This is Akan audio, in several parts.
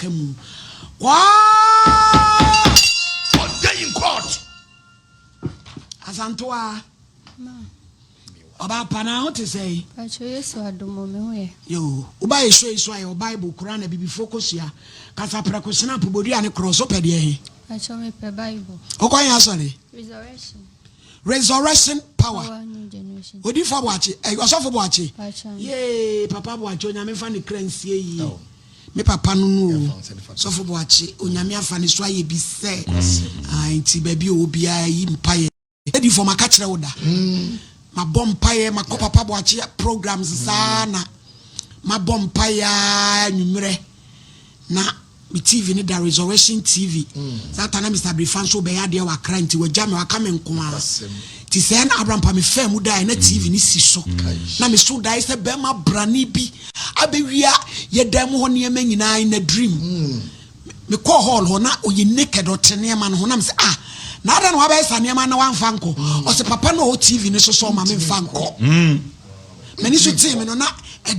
Kamu. Wow! What day in court? Azantoa. About Pana, what to say? Yo, Ubai show your Bible, Quran, and be focus here. Casa Pracosina, Pubodi, and cross up at ye. I show me per Bible. Okay, sorry. Resurrection power. What do you for watch it? I was off for watch it. Yay, Papa watch on Yami Fanny Crens ye. Me Papa no. So for watch it. Unyamia Fanny Sway be said. I baby will be a impire. Ready for my catcher order. My bompire, my papa watch programs sana. My bompire numere. Na mi TV ni da Resurrection TV. That time Mr. Brifan so be ade wa cry nti we jam wa ka me nko a. Ti say na Abraham pa me fam mu dai na TV ni si so. Na me so dai say be ma brani bi abewia ye dam ho ne ma nyina na dream. Me call hall ho na oye naked otene ma no ho na me say na ada no wa be sa ne ma na wan fa nko. O se papa no o TV ni so ma me fa nko. Me ni so team no na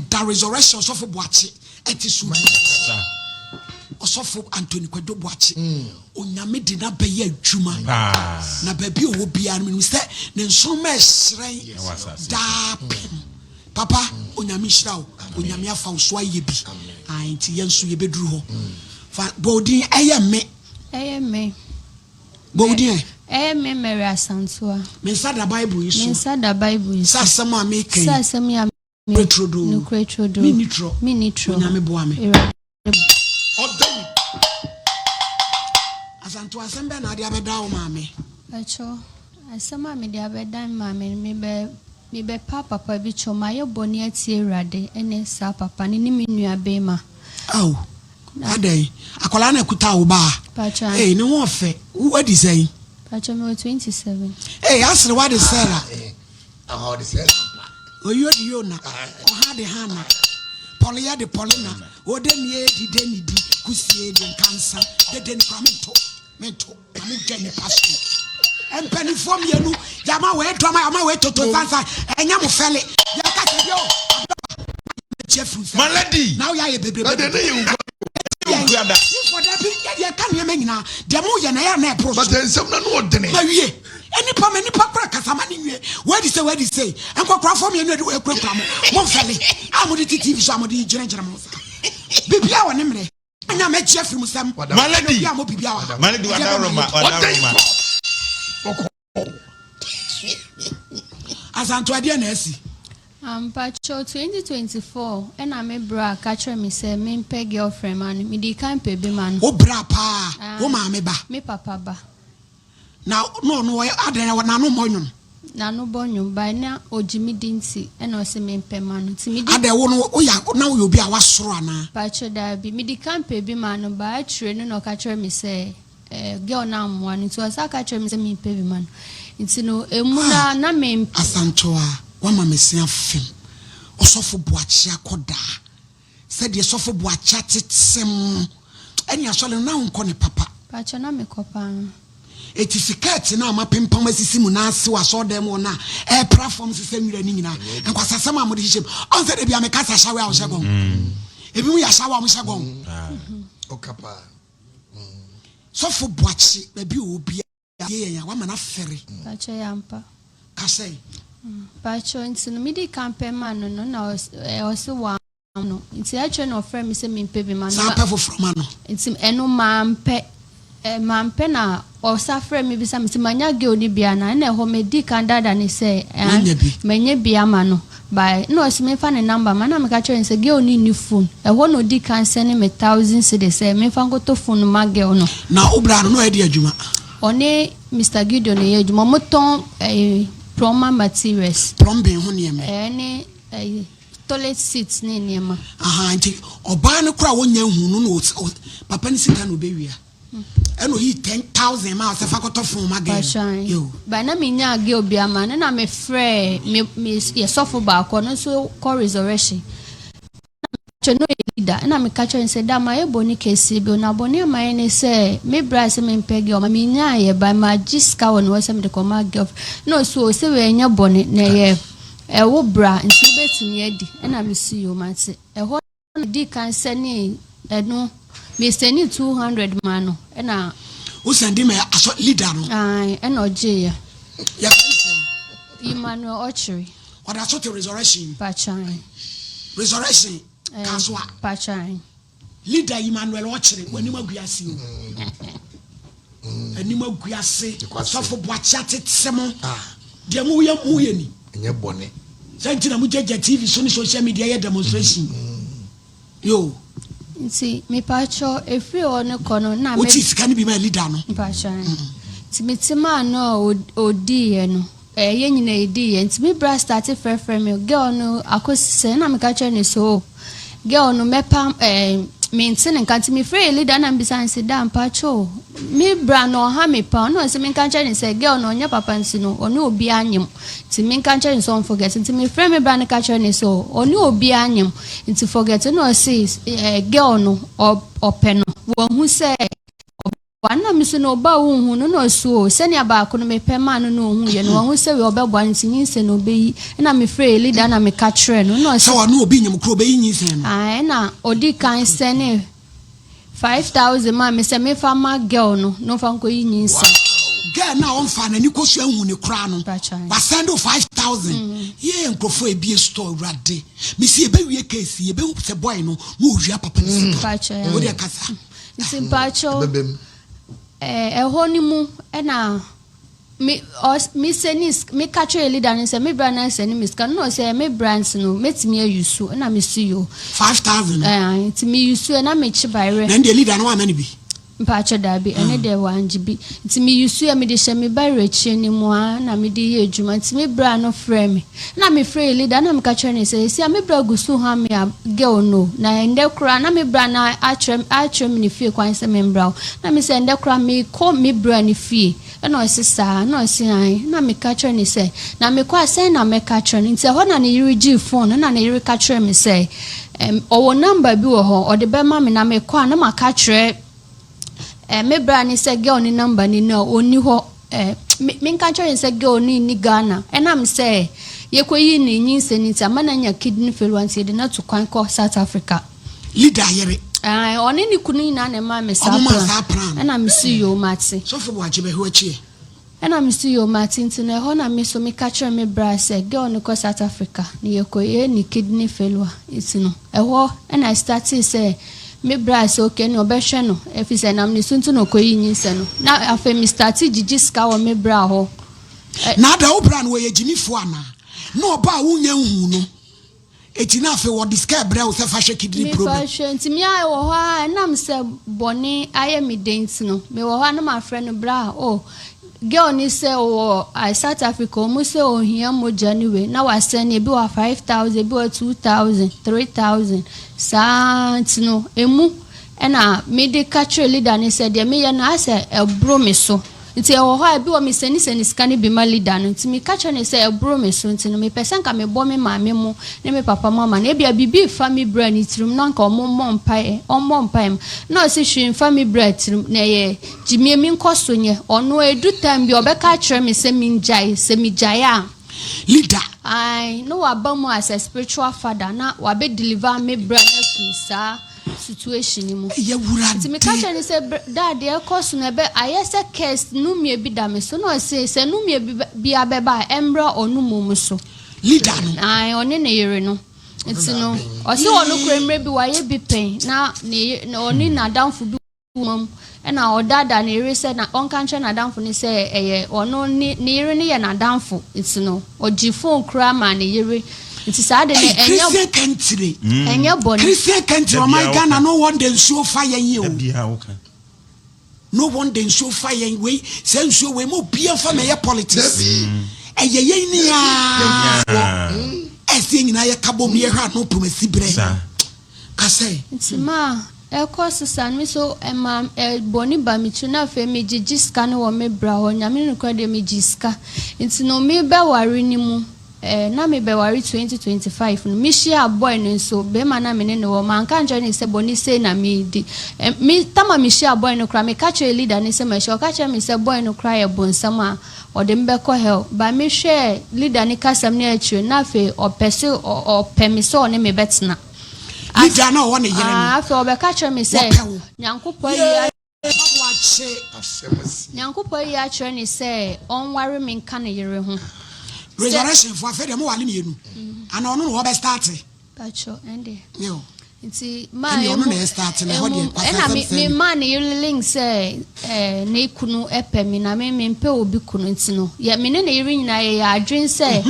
da Resurrection so for boache eti so. Osofo Anthony Kwedo Boachi onyame di na be ye adwuma na baby wo bia no say ne nsoma esren da papa onyame hira wo onyame afa wo so aye bi anti yenso ye beduru ho fa bodin eye me bodin me Mary Asantoa me sada Bible iso sa asem a me kan sa asem ya kretrodo minitro onyame boa me Asanto asembe na dia beda o mame. Acho asema me dia beda mame me be papa bi choma ye boni atie rade ene sa papa ni me nua be ma. Aw. Adai. Akola na kuta wo ba. Pacha. Eh ni won fe. What is say? Pacha me 27. Eh asre what is say la? How the say? Oyo di yo na. O ha de hana. Polia de polina. O de nie di kusie de cancer. De den kwamento. Mento, I'm getting a passion. And penny from you, Yama way, drama, Yama way to Tansa, and Yamu Felly. My lady, now you're a baby. For that, you can't make now. The more you are, but there's some ordinary. Any pom, any papa, Casamani, where do you say? And go cry for me and do a program. One felly, I'm with the TV, some of the general. Baby, our name. I met Jeffrey Musam. Malady, as Antoine Nessie. Pacho 2024, and I'm a bra catcher me say, me peg girlfriend man, me di can't pay be man. Oh, bra pa, oh, mamma, me papa ba. Now, no, I don't know, no more. Na no bonyo by now o Jimmy Dinty and also me man. I don't know, oh, yeah, now you'll be our sorana. Pacho da be me di can't pay be man by train no catcher me say, girl now one, it was a catcher me say me pay man. It's no a muna na me Asantoa, one mamma say a film. Also for Boachia Koda said yes, for Boachat it sem. And you're showing now, Connie Papa. Pacho na me copan. It is a cat now, my pimpama Simona, so I saw them on air platforms the same running now. And was a summer ship. On the Biama Casa shower, I shall go. If we are shower, we shall go. Oh, Capa. So for Boachi, maybe will be a woman of ferry. Pacho yampa. Cassay. Pacho into the midi campaign man, no, also one. No, it's actually no friend, Mr. Pebby man. From Mano. It's him, and no man pet. Man pena or suffer me be some mania gildi biana and a home dick and dad and he say, Many be a mano. By no, it's me fan a number, man. I'm catching a girl need new phone. A one no dick can send him 1,000 cities, say, me fan go to phone my girl no. Now, Obra, no idea, Juma. Only Mr. Gideon, a Momoton a proma materials. Plumbing, honey, any toilet seats near ma. Aha, auntie, or ban a crowd one young who knows Papa Nissitan baby. And we 10,000 miles if I got off from my game. You, by no mean, I give be a man, and I'm afraid, Miss, your soft back on so call resurrection. Leader, and I'm a catcher and said, my bonny case, Bill, now bonny, my say, me brass him and peg your mammy, by my giscow and was him to come out of no, so say in your bonnet, nay, a wood bra and see bet in yeddy, and I miss you, man. A whole dick can send me, no. Me send 200 mano. And who send him a leader? I and Ojeya. Yeah, Emmanuel Ochery. what I saw the resurrection. Pachai. Resurrection. Kaswa. Pachai. Leader Emmanuel Ochery when you maguyasi. And you maguyasi. So for Boachat Semon. The Muya Muyeni. And your bonnet. Sentina Mujaja TV, social media demonstration. Yo. See, me pacho, if you on a corner, now which is can be my leader. Pachai. Timitima no odi no. Yen na edi ent me bra started frɛ me girl no akose na me ka kyerɛ ne so girl no mepa me ntene nka me frɛ leader na mbisan se da mpacho me bra no ha me pa no se me ka kyerɛ ne se girl no nya papa nsi no ono obi anyem ti me ka kyerɛ ne so forget nti me frɛ me bra ne ka kyerɛ ne so ono obi anyem nti forget no se girl no ope no wo hu se wana miso no ba hu no so senia ba ko no me pema no hu ye no hu se we obebwa ntinyin se no be yi na me frɛ leader na me ka kyerɛ no so wana obi nyem kro be yi nyin se no na odi kan se ne 5,000 ma me se me fa ma girl no fa nko yi nyin se girl na on fa na ni kosu ahu ne kra no ba send 5,000 ye nkrofo e bi store rade me si e be wie case e be se boy no mo wia papa ni pacha wo de kasa nti pacho ehonimu na me senis me catch leader and say me brand and say me scan no say me brands no metimi ayusu na me see you 5,000 it me yusu na me chi bayre na the leader no amani bi mpacho dabi ene de 1GB it me yusu ya me de she me bayre chi ni mu na me de ye adwuma it me brand no frame me na me free leader na me catch ne say see me brand gusu ha me girl no na ende kura na me brand na atrem ni fie kwan say me brand na me say ende kura me ko me brand ni fie na osisa na osin na me catch ne say na me kwa say na me catch ne nti ho na ne yiri gi phone na ne yiri catch me say owo number bi wo ho o de be ma me na me kwa na ma catch me brand ni say girl ni number ni no oni ho me catch ne say girl ni Ghana and am say ye koyi ni nyin se ni ta mana nya kidney failure nti de na to kwan ko South Africa leader yere oni ni kunu na na ma me sa plan and am see you mati so for boache be ho achi and I'm see you Martin to na ho na me so me catch me bra say girl no ko South Africa ni ye koyi ni kidney failure iti no ho and I started say me bra say okay no be hwe no if say nam ni suntu no koyi nyin se no na afa me started gigi ska wo me bra ho na da wo bra no ye jimifo ana no ba wo nya hu no eti na afa wo describe bra wo se fa hwe kidney problem me fa hwe nti me ayi wo ho nam se boni aye me dent no me wo ho na ma friend no bra girl ni say South Africa mo say ohia moja ni we na wa send e bi wa 5,000 bi wa 2,000 3,000 no emu na me de catch leader ni say de me ya na say ebro me so nti e wo ho bi wa me send scan bi ma leader no nti me catch ni say ebro me so nti no me person ka me bo me maame mo ne me papa mama na e bia bibi family brand tirim na nka ommo mpai na se hwe family brand tirim na ye jimie mi nkoso nye ono edu time bi obeka kire me se mi njai a leader no wa ba mu as a spiritual father na wa be deliver me brand sa situation mu ye wura nti me catch ni say dad e koso na be ayese case no me bi da me so no say no me bi abeba embra onu mu so leader no oni ne yere no nti no o se onu kremre bi wa ye bi pen na oni na downfo bi mum na odada na yere say na on kan na downfo ni say eye onu ni yere ni ye na downfo nti no oji phone kra ma na yere nti sa de enye country enye boni Christian country o my Ghana no one dey show fire you no one dey show fire we say show we mo bia fa me politics eye ye ni a ese nyina ye kabo me hwa no promesi bre ka say nti ma course san me so boni ba mi tuna fe me gigi scan wo me bra ho nyame no kwa de me giska nti no me be ware ni mu na me be ware 2025 no me share boy no so be ma na me ne wo man kan jani se boni se na me di me tama me share boy no kra me catch a leader ni se me share catch me se boy no kra ye bonsam a ode mbe ko hell ba me share leader ni kasam ne achire na fe opese o pemi so ne me betna If you know one year, I feel be catch me say, Nyankopo ya Nyankopo ya cheni say, on worry me can yere ho. Resurrection for Fede mo wali mienu. And ono no be start. Pacho ende. Yo. Nti ma e ono na start na ho de kwasa. Me man you link say ne kunu epemi na me mpe obi kunu nti no. Ya me ne na yiri nyina ya adwen say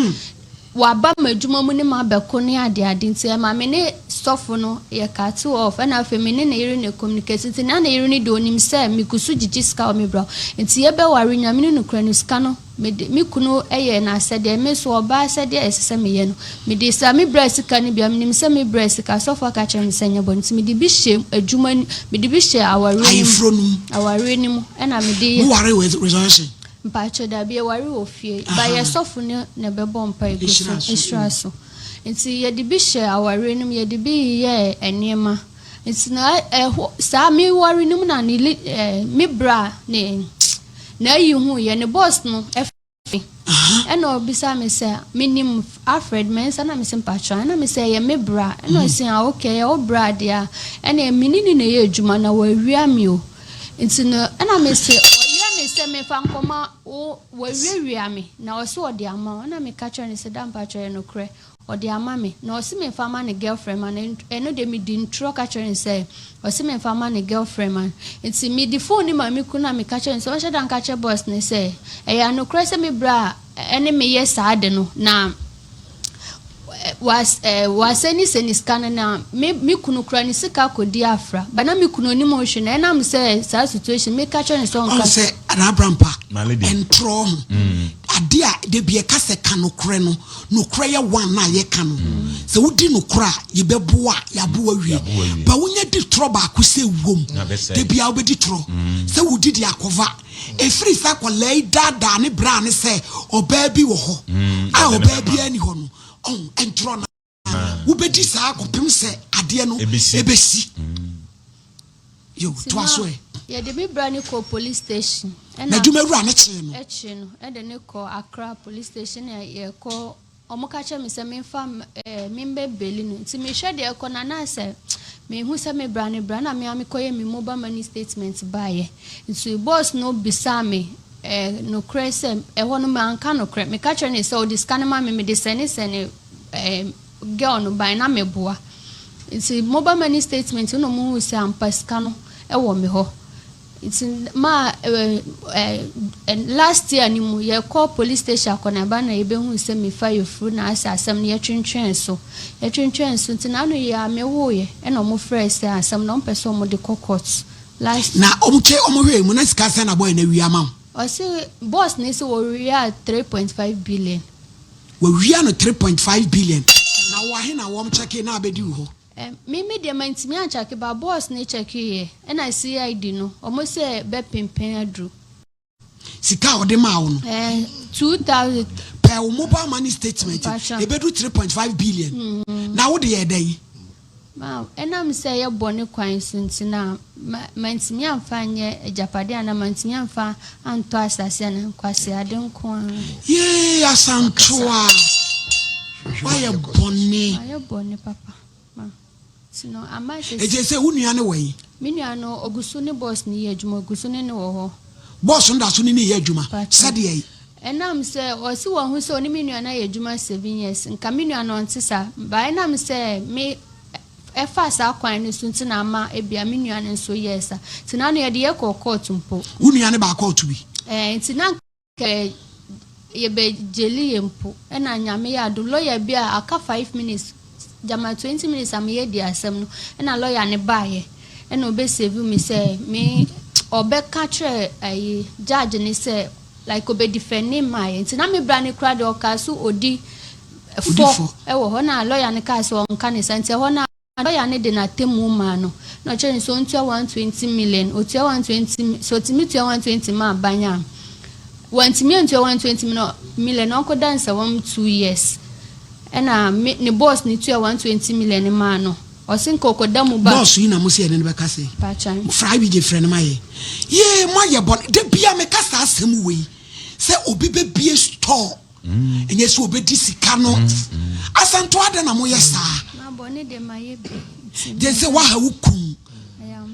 waba madwuma mu ne ma beko ne ade nti e ma me ne sofo no ye cut off na afa me ne na yiri ne communicate nti na yiri ne de onim say me kusu jiji ska o me bra nti ye be ware nyame ne nokra ne ska no me kunu eye na asede me so oba asede esese me ye no me de sa me bra sika ne bia me se me bra sika sofo ka che me senya bo nti me de bi hye adwuma me de bi hye aware ni mu na me de who are with resurrection mpacho da bia ware ofie ba ye sofo ne bebo mpa Israso nti ye de bi hye aware ni mu ye de bi ye enema nti na sa me ware ni mu na ne me bra ne na yi hu ye ne boss no efi eno bisa me say minim Alfred mensa na me mpacho na me say ye me bra eno say okay ye o bra dia ena minini na ye adwuma na wa wia mi o nti no ena me say se me fa nkoma o wawia me na o se o de ama na me ka kire ne se da mpacho ye no kre o de ama me na o se me fa ma ne girlfriend man eno de me di intro ka kire ne se o se me fa ma ne girlfriend man nti me di phone ma me ku na me ka kire ne se o shedan ka kire boss ne se e ya no kre se me bra ene me ye saade no na was any scan na me kunu kra ni sika kodi afra bana me kunu ni mo hwe na nam say sa situation me ka kire ne so nka say anabrampa entro ade a de bie ka se ka no kre no kre ye one na ye ka no se wodi no kra ye beboa ya boa wie ba wonya di tro ba ko se wom de bia obedi tro se wodi di akova efri sa ko lei dada ne bra ne se oba bi wo ho a oba bi ani ho no on entro na ubedi sa akopem se ade no ebesi yo to aso ye de me bra ni ko police station na djuma wura na kire no e de ne ko Accra police station ye ko omuka che me se me fa mimbe beli no nti me hwe de ko na na se me hu se me bra na me amikoye me mobile money statement baye nti boss no bisa me no crese ho no man ka no cre me ka che ne se o discan ma me de sene girl no by na me boa nti mobile money statement no mu se ampaska no wo me ho nti ma last year ni mu ye call police station akona ba na ye be hu se me fa ye fru na asem ne ye twentwen so nti na no ya me wo ye e no mo fresh asem no mpeso mo de court last na omche omhwe mu na sika sa na boy na wi amam o se boss ni se wo wi 3.5 billion wo wi no 3.5 billion na wo he na wo mcheck na abedi ho me de mantimi anchake ba boss ni check ye and I see ID no omo se be pempen adru sika ode ma wo no 2000 per mobile money statement e be do 3.5 billion na wo de ye dai ma enam se ye bone kwan sunti na mantimi amfa nye japade ana mantimi amfa anto asase na kwase ade nko ye asantoa why bone papa sino amase e je se unua ne wai minua no ogusu ne boss ni ye adwuma ogusu ne wo ho boss nda so ni ye adwuma sade yi enam se o si wo hu se oni minua na ye adwuma 7 years nka minua no ntisa ba enam se me efa sa kwan ne sunti na ama ebia minua ne so yesa tina no ye de ye ko court mpo unua ne ba court bi tina ke ye be jeli ye mpo ena nyame ya do lawyer bia aka 5 minutes jama 20 minutes am ye di asem no na lawyer ne baaye na obe save me say me obe ka kire ayi judge ne say like obe defend my nti na me bra ne kra de okaso odi 4 ewo ho na lawyer ne ka so onka ne sente ho na lawyer ne de na temu ma no no chere so ntua 120 million otua 120 so timi tua 120 ma banya wantimi ntua 120 million onko dance 2 years ena ne boss ni tua 120 million ma no o sin kokoda mu ba boss yi na mo se ne be ka se pa chan fry bi je friend ma ye ma ye bon de bia me ka sa asem we se obi be bie store enye se obi di sika no asanto ade na mo ye sa ma bone de ma ye be They say wa ha wukum.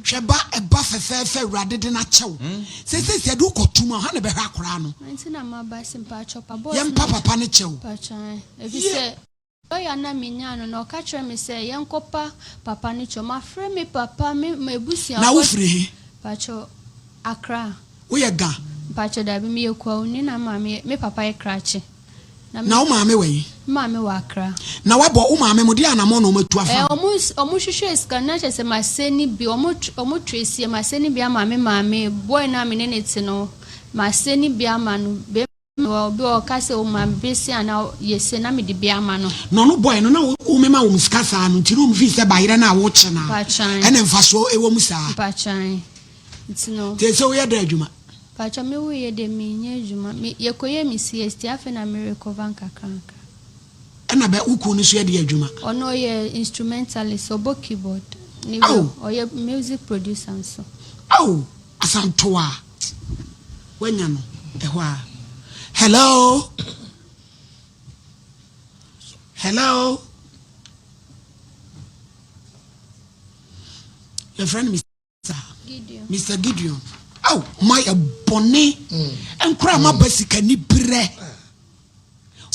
Sheba eba fefe rade de na chew. Say do kotuma ha na be hwa akora no. Ntina ma ba simpa chopa boss. Yem papa ne chew. Pachan. If you say oya na minya no no ka kire me say yen kopa papa ne chew ma frɛ me papa me ebusia. Na wo frɛ he? Pacho Accra. Wo ye ga. Pacho da bi me ekwa oni na ma me papa ye krache. Na wo maame we? Maame wa Accra. Na wabo wo maame mo de anamo no matu afa. Omo hwehwe scanner chese maseni bi omo trace maseni bi maame boy na me ne ti no maseni bi ama no be o kase o ma besi ana yese na me de bi ama no. No boy no na wo mema wo skasa no ti no mfi se bayire na wo che na. Ene mfa so ewo mu saa. Pachan. Ti no. Te so ye da adwuma. Pacha me wo ye de me nya adwuma. Me ye koye me CST afa na me recover nkakanka. Ana ba uku ni so ye de adwuma. Ono ye instrumentalist obo keyboard. Ni o ye music producer nso. Asantoa. Wenya no ehwa. Hello. Your friend Mr. Gideon. My bonnet and cram up basic ni bre.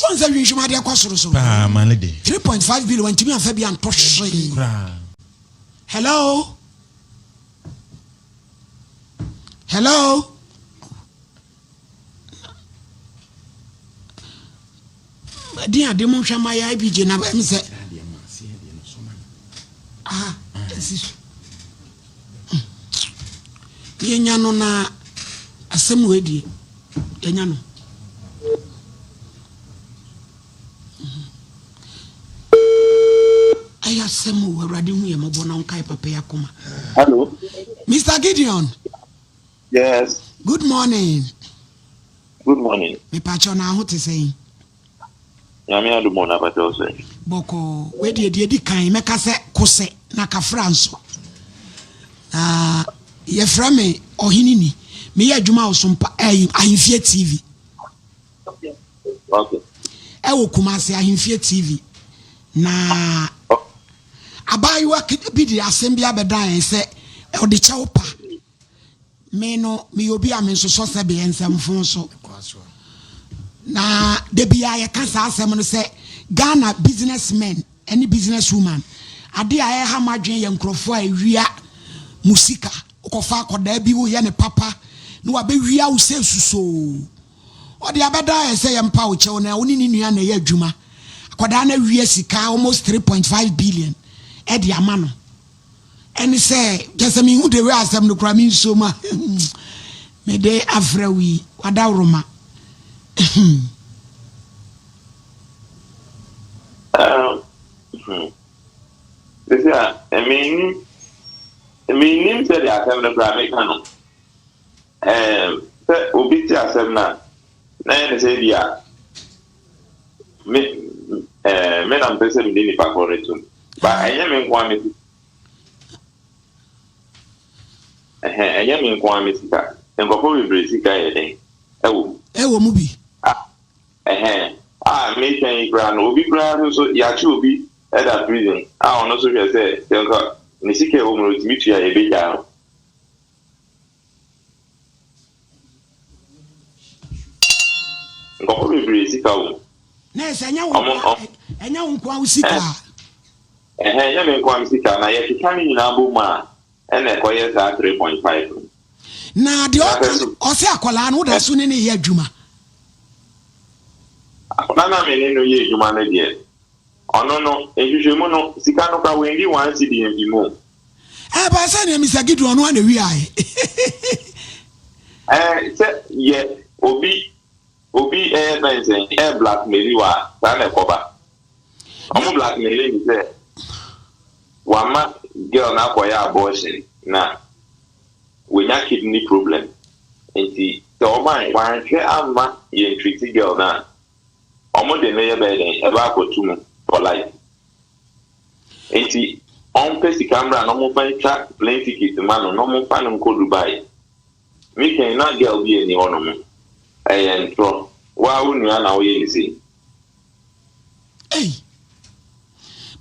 Once a usual idea cost 3.5 billion to me and Fabian Tosh. Hello. Dear Demoncha, my IBJ never said. This is. Yenyano na asem wedi yenyano aya asem awurade hu ye mabona onkai papa yakoma. Hello Mr. Gideon. Yes, good morning. Me pacho na ho te sei yami adu mona pacho sei boko wedi di kan meka se kose na ka franso ye frame Oheneni me ye adwuma osompa Ahenfie TV. Okay. Ewo Kumasi Ahenfie TV na abayiwa bi di asem bia bedan se o de cheopa me no me obi a me so se be ensem fon so na de bia ye kan sa asem no se Ghana businessmen any businesswoman ade a ha madwen ye nkrofo a ewia musika kofa akoda bi wo ye ne papa no wa be wia wo se suso o de abeda e se ye mpa wo chewo na woni ni nua na ye adwuma akoda na wia sika almost 3.5 billion e de ama no eni se just me hu de we asem no kra mi so ma me de afra wi wada roma this is I mean, said the assembly American. Obiti assembly. Then say dia. Me am person dey ni pa correct. But I am in kwame. I am in kwame sika. Nkofo we bresika ye den. Ewo mu bi. Me can grant obi grant so ya chi obi at that prison. Ono so we say nisike omro timitu ya ebeja ngoko bibiri sika wo na esenya wo enya wo kwa usika enya me kwa usika na ye kitani nyina boma ene ekoye sa 3.5 na de o se akola no da so ne ye adwuma na me no ye adwuma na de ono no ejujumu no sika no ka wengi wan si di empimo ba say na Mr. Gideon no na wi ai se ye obi benzen blackmail wa ta na koba omo blackmail ni se wama girl na akoya abortion na we nya kidney problem enti so man wan hwe amma ye treat girl na omo de ne ye be den e ba akotumu for life. Enti on pesi camera no mo fan track plane ticket man no mo fan nko Dubai. Me can na girl bi eni ono mo. Entro. Wa unu na wo ye ni say.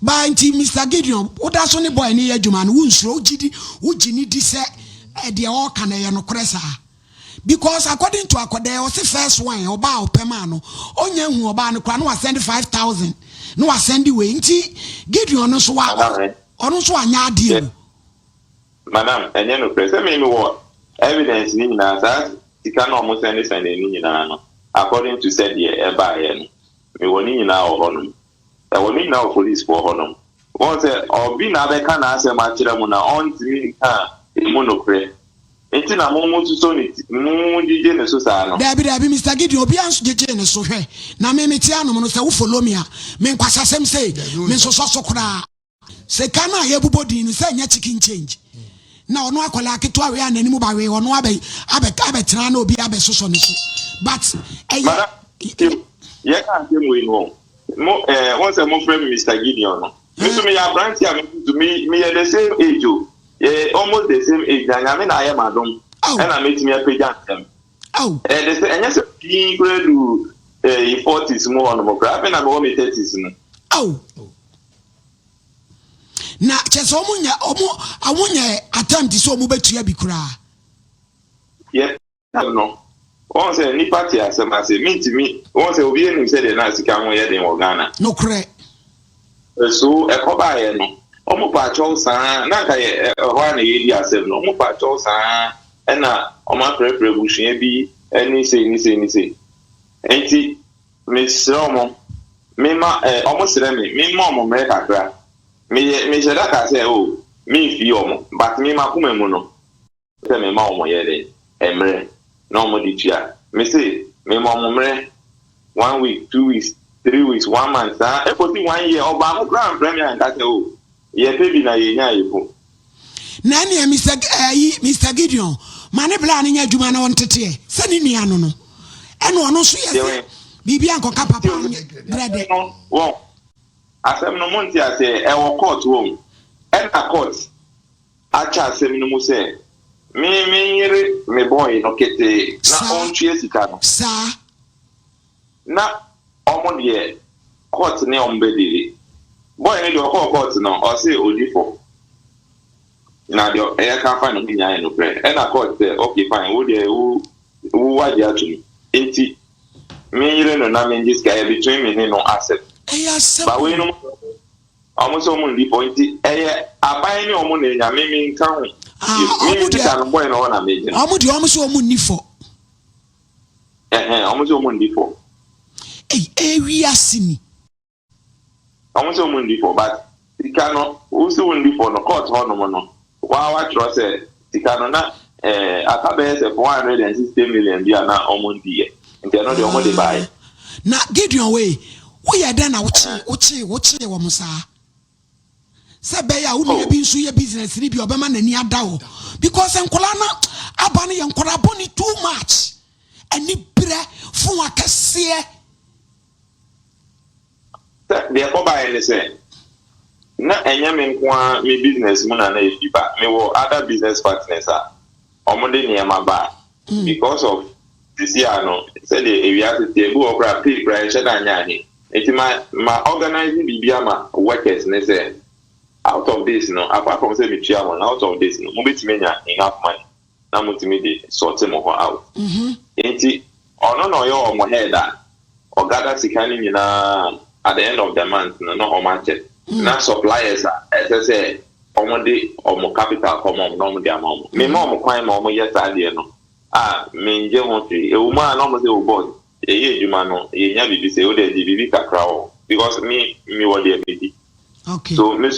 Ba nti Mr. Gideon, oda so ne boy ne adwuma no wunsuro ugini di se de all kan ye no kresa. Because according to Akode, o se first one oba opema no, onya hu oba no kwa no wa send 5,000. No wa send we nti Gideon no so wa ono so anya ade o. Madam, enye no kresa me wo evidence ni nyina sa sika no mo send ni nyina no. According to said ye eba ye no. Me woni nyina o hono. E woni nyina o police for hono. Wọ́n sẹ́ ọ̀bí náà bẹ́ẹ̀ ká náà ṣe máa kyerẹ́ mu náà ọ̀n ti mi nǹkan èmu nìkorẹ́ etí náà mo tuntun ní mo jíjẹ́ ní so sáà nọ. Dabi Mr. Gideon obi anso jíjẹ́ ní so hwẹ́ na mímí tí a nù mo no sẹ́ wò follow me a mi nkwasa sẹ́m sẹ́ mi nsọsọ so koraa sẹ́ ká náà yẹ bubọ́ dín ní sẹ́ ẹ̀yẹ chicken change na ọ̀nù akọ̀lẹ̀ aketewa wẹ̀ àná ẹ̀nimu bá wẹ̀ ọ̀nù abẹ tẹ̀rẹ̀ náà obi abẹ soso ní so but ẹ̀yẹ. Madam yẹ ká ṣe mu inú wọ́n sẹ́ mo fẹ́ Mr. Gideon no. Me ya branch ya me the same age o. Almost the same age. Na me na I am adom. And I meet me a page them. Oh. They say and yes being grade to 40s more on mo grab na me 30s no. Oh. Na cheso amunya attempt so mo betua bi kura. Yeah. No. Wọ́n say ni party asema say me wọ́n say obi enim say the na sika ho ye den Ghana. No correct. So ekoba ye no omo pa cho san na ka ye ho na ye di asem no omo pa cho san e na omo prepare bushie bi eni say enti me sromo me ma omo sere me ma omo me kakra me jeda ka say o me fi omo but me ma kuma mu no say me ma omo ye de emre na omo di tia me say me ma omo mre 1 week 2 weeks 3 weeks, 1 month, if 1 year, or Bama Grand Premier and Cato, ye baby na ye nya. Nani, Mr. Gideon, Mane planning a Jumana on Tete, sending me ano no. And one also, Bibianco Capa, bread. Well, as I'm no monty, I say, our court room, and a court. I chat seminum say, me boy, no kete, na on Chiesicano. Sir, na ọmọ de court ne ombedili boy ne de court no o say odifo na de e ka fa no nya no pre e na court say okay fine wo de wo waji atu enti me yire no na me jiska e between me ne no accept ba we no ọmọ so mo ndi point e aban ne ọmọ na nya me nka ho me ti ka no boy no na me jina ọmọ so ọmọ nifo ọmọ so ọmọ ndifo area sini. Almost a money for, but Ticano, who's the one for no court hormono. Wow, I trust it. Ticano, a cabez of 160 million, they are now almost dear. And they are not the only buy. Now, get your way. We are done out. Uchi, Wamusa. Sabaya, who have been so your business, leave your man and near Dow. Because Ancolana, Abani and Coraboni too much. And Nipre, Fuakasia. They are by any say. Na enyamin kwa me business muna na efiba. Me wo other business partners are. Omode ni amaba. Because of this year no. Say the area to table okra pay price na nya he. Eti ma organizing bibiama workers ne say out of this no apart from say me chairman out of this no mo betime nya enough money. Na mo timi dey sort mo ho out. Enti ono no yo omo head a ogada sikani nyina at the end of the month, no market. Now suppliers as I say, omo capital come on, no the amount. Me mom quite more yes idea no. Me nje a woman almost say boy. Ye jumano, ye nya bibi say o de bibi kakra because me what dey bibi. Okay. So me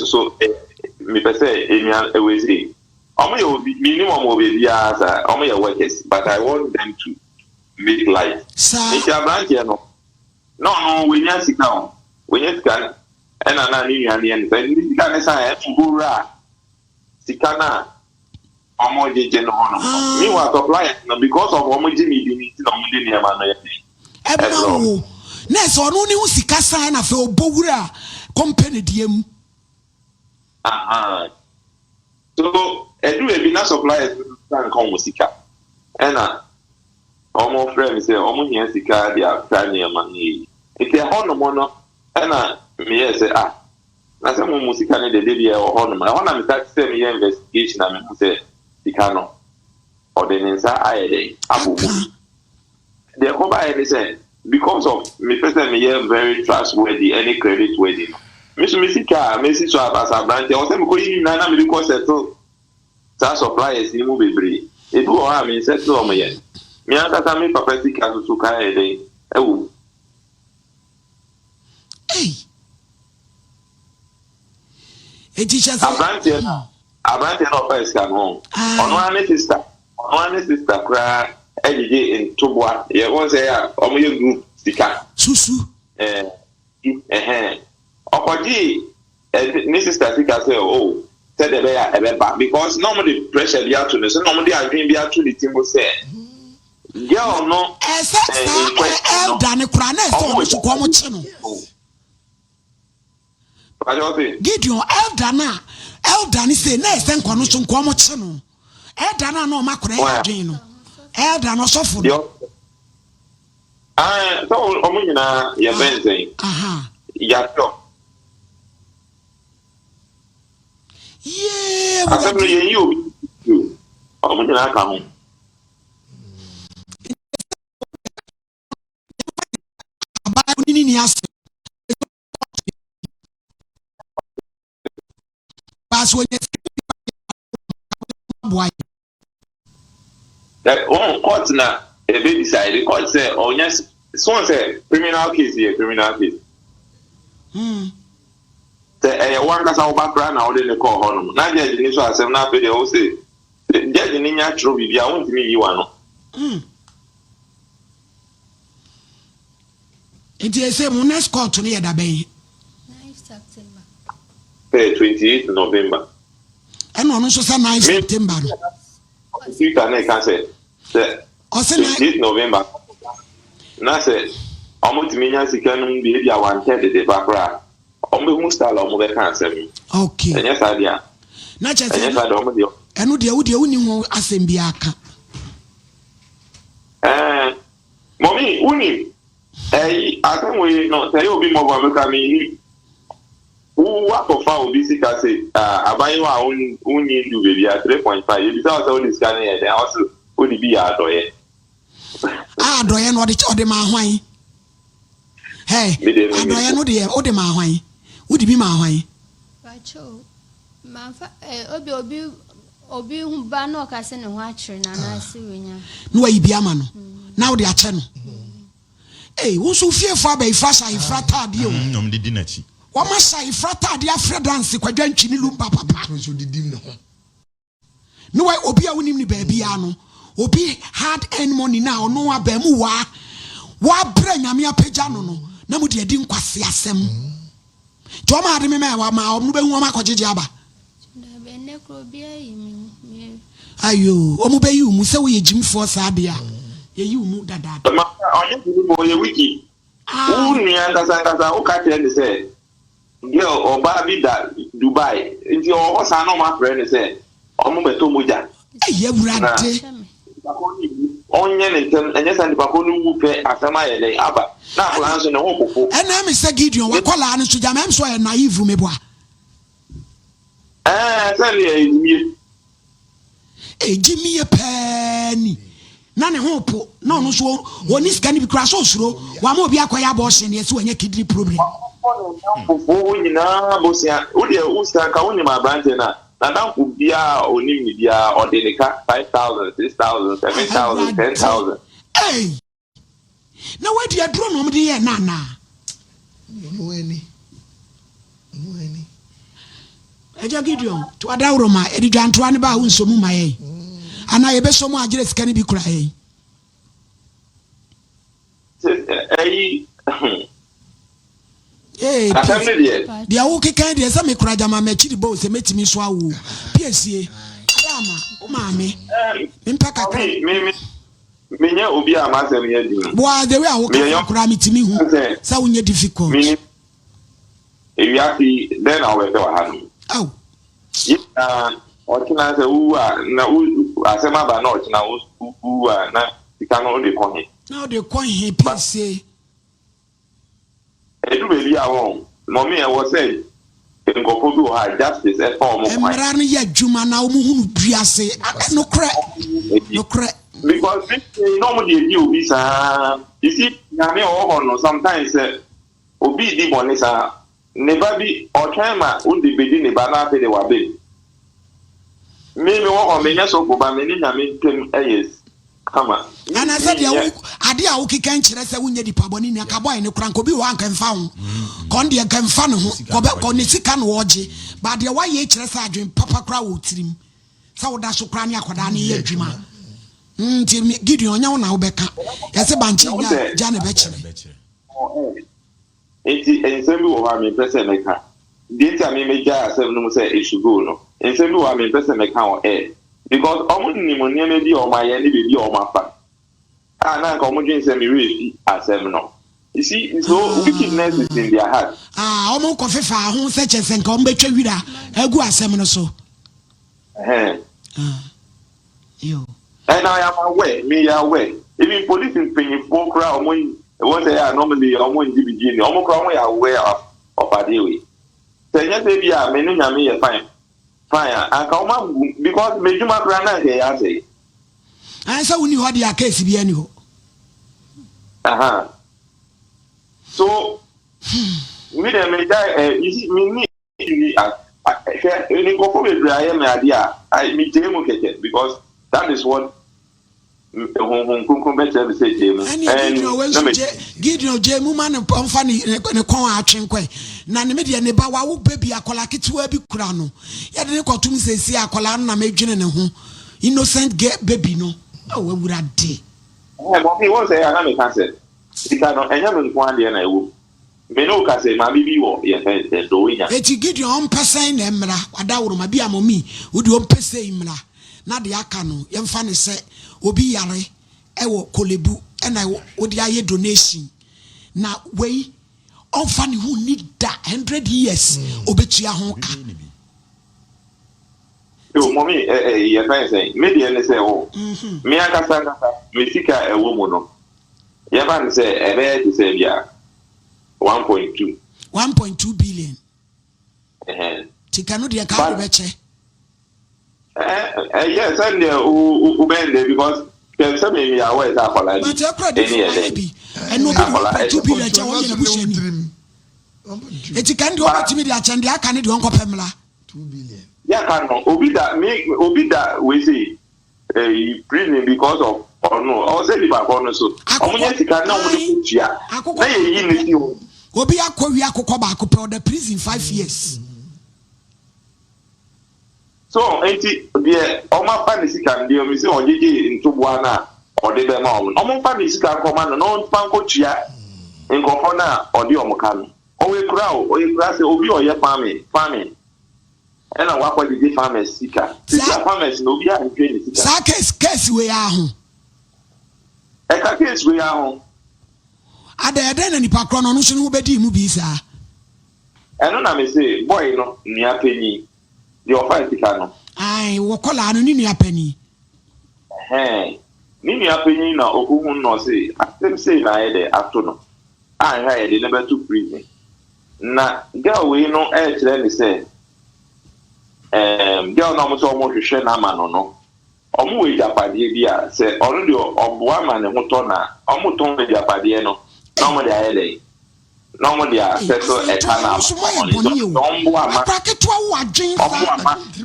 per se enya always say. Omo yo minimum obi as omo your workers, but I want them to make life. Sir. It's a branch no. No, we need to go. We need to go. And I need to end. But this can be said. Bura. Sikana. Omo je no. Me was supply because of omo je me di no mo de niam na ye. Eba na so no ni usika sign na fe obowura company diem. So edu e bi na suppliers kan kon musika. Ena omo friend say omo hia sika dia ka niam na ye. Ike hono mo no na me say na se mo musika ne de dey or hono na wana me start say me investigation na me say sika no or the nsa ayede abubu the cover any say because of me person me very trustworthy any credit worthy me so me sika me si so abasa branch o say me ko yi na me ko settle sa suppliers ni mu bebre e do o ha me settle o me yen me aka me papa sika so ka ayede ewu Teachers Abrantes no first can home. On one sister cry ejije in Tubwa. Ye won say omoye group sika. Susu. Okoji ni sister sika say oh said the bear ebe because normally pressure be out to so normally agree be out to the timbo say. Girl no elder ne kura na so so ko mo chi no. Gideon elder ni say na esen kwano so nko mo chi no. Elder na no makora ya dwen no. Elder no so fu. So omo nyina ye benzen. Ya to. Yeah, asem ye yi obi. Omo nyina ka ho. Aba ni ni ase. That one court na a baby side the court say oh yes someone say criminal case here criminal case say one kasa obakra na ode le call hono na judge ni so asem na pe de o say judge ni nya tro bibia won timi yi wa no it is say mo next court ni yeda ben 28 November and on so say 9 September you can say 28 November na say almost minya sika no bi dia 130 de bakra omo mu style omo be kan asem okay enya sa dia na che say enya sa do omo dia enu dia wo dia woni ho asem bi aka mommy uni asan we no say obi mo ba me ka mi what of our busy can say, I wa only do baby at 3.5. You bisa also this can here, then also only be adoye. Adoye no the man hwan. Hey, adoye no the o de man hwan. Wo di bi man hwan. Pacho. Man fa obi hu ba no ka se ne ho akire na na ase wenya. No wa ibi ama no. Na wo de ache no. Eh, wo so fie fa ba ifa sa ifra tade o. Nyom de dinachi. Wama sai frata de afre dance kwadwa ntwini lumpa papa so didim ne ho no why obi a wonim ni baabi a no obi hard earn money now no aba mu wa bra nyame apagya no no na mu de adi nkwase asem joma ade me wa ma omu be hu ma kogege aba na be ne kro bi ayi mi ayo omu be yi mu se wo ye jimfo sa de a ye yi mu dada ma onye bi mo ye wiki unu ya kasa o ka tell say girl oba bi da Dubai nti o sa no ma friend say omo beto moja ye wurade onye ne tem enye sa ndipa ko nu wu pe asema ye le aba na plan so ne ho popo ena me say Gideon wa kola an so jam so ye naive me boa say le ejimi ye pani na ne ho po na ono so woni scan bi kra so suro wa ma obi akoya abortion ye so anya kidney problem fufu nyina bosia wo de usta ka woni ma brante na dan ku bia onim ni bia odenika 5,000 6,000 7,000 10,000 hey na we de adro no de ye na no any eja Gideon to adawro ma edi dwanto ane ba hu nsomu ma ye ana ye beso mu agire sika ni bi kura ye eh dia wo kekan dia se me kura jama ma chiri bo se metimi so awu piesie adama o ma me mpaka ka me nya obi a ma se me ya di boa the way awo ka kura metimi hu sa wo nya difficult ewi afi then I will tell her oh ọchịna ase uwa na asema ba na ọchịna uwa na sika no de kọnye na de kọnye piesie edu bebi awon mommy e wo say Nkommo bi wɔ ha justice ɛfa ɔmo kwan. Mmara no yɛ adwuma na ɔmo hunu duase. No korɛ. Because no mo dey obi saa. You see, nyame ɔwɔ hɔ no sometimes obi di bɔne saa. Neba bi ɔtwɛn ma odi bedi neba na afɛ de wabe. Me wɔ hɔ me nyɛ so boba me ni nyame ntem ɛyɛ kama. Ana said ya ade a wo kika nkyerɛ sɛ wo nya dipa bɔne ni aka boy ne kran ko bi wo anka mfa ho. Kon de anka mfa ne ho. Ko ne sika no wɔgye. Ba de wa ye kyerɛ sɛ adwen papa kra wo tirim. Sɛ wo da so kra ne akoda ne yɛ adwuma. Nti Gideon nya wo na wo bɛka. Yɛse banche ja ne bɛkyerɛ. Enti ensem bi wɔ hɔ a me pɛsɛ meka. Denti a me megya asɛm no mu sɛ eshugo no. Ensem bi wɔ hɔ a me pɛsɛ meka wɔ because omo ni mo nneɛma bi o ma ye ne bebi o ma fa na nka omo dwen say me refi asem no. You see, so wickedness is in their heart. Omo ko fefa ho se chese nka omo betwa wira agu asem no so. Yo. And I am aware, me aware. Even police in Pennyfo crowd omo what they are normally omo in DBG omo crowd we are aware of adewe. Say yes be a me no nyame ye fine. Fine, and come because Mejuma Grana say. I saw when you had your case be any. So, we the major, you see, me idea. I meet him because that is what Gideon J. Muman and Pomfani and a corn atchinkwe. Nanimidi and the Bawa baby a colacity be crano. Yet the cartoon says, see a colana major and whom innocent get baby no. Oh, what would I do? He was a Anamic answer. He cannot enable one day and I will. Menoka say, my baby or yes, doing it. Let you get your own person, Emra, Adawma be a mommy, would you pese Imra? Na de aka no yemfa ne se obi yare ewo kolebu na wo de aye donation na wei onfa ne hu ni da 100 years obetua ho ka yo mommy ye fa say me de ne say o me aka sanga me sika ewo mu no ye ba ne say ebe to say bia 1.2 billion tika no de ka be che. Yes, and Ubende because there's some maybe aware that for like any and no 2 billion. It can do what to me that and I can't do Uncle Pamela 2 billion. Yeah, can Obi that we see a prison because of or no, or say the back so. Only can now put ya. Obi Akoya Kokoba the prison 5 years. So, enti the Oma Fancy can deal with on into Buana or the Bemon. Omo Fancy can command no Panko Chia in Gofona or the Omokan. Owe crowd or you grass Obi or your farming. And I walk with the farmers seeker. Farmers no be and train it. Sakes case we are home. A case we are home. Are there then any Pacron on who bedi movies are? And I may say, boy, no, near penny. The offer is I will call an Nini penny. Nini penny na Okumun no say, I them say na the afternoon. I heard the number 2 prison. Na girl we no air to say, girl no much almost to share na man no. Omu we japadi bia say already obuwa man e mutona, omu ton we japadi no. No mo dey no they are settle a canal.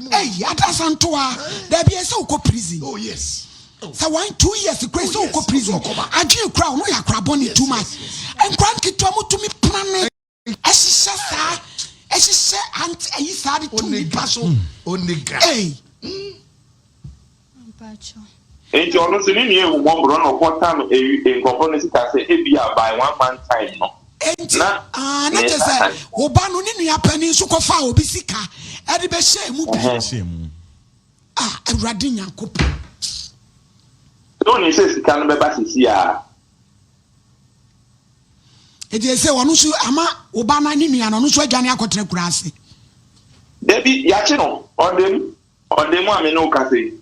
Hey, Adasantoa, there be a so called prison. Oh, yes. So 2 years to crazy so called prison. I do crown, no, ya craboni too much. And cranky to me plan. As she said, Aunt, I started to me castle. Only hey. And you're not seeing you one run of what time in components can say, by 1 month time. No. Not just say, Obano ni apeni so kofa obi sika e de be hye mu bi e rade nyankopon so ni se sika no be ba sisi a e de se wonu so ama obana ni nua no so adwane akotre kura ase debi ya chi no odem ame no ka se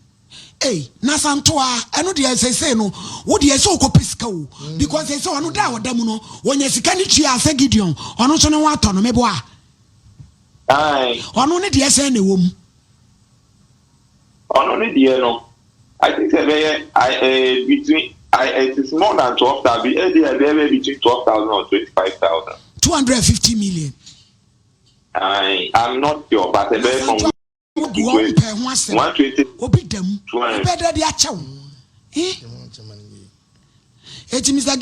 na santoa eno de say no wo de say okopesika wo because say ono da odamu no wonya sika ni tua ase Gideon ono so ne wato no mebo a Aye. On only the SN womb. On only the no. I think between it is more than 12,000. Between 12,000 or 25,000. 250 million. I'm not sure, but a very from 120. Obi them. Better the achow. Mr.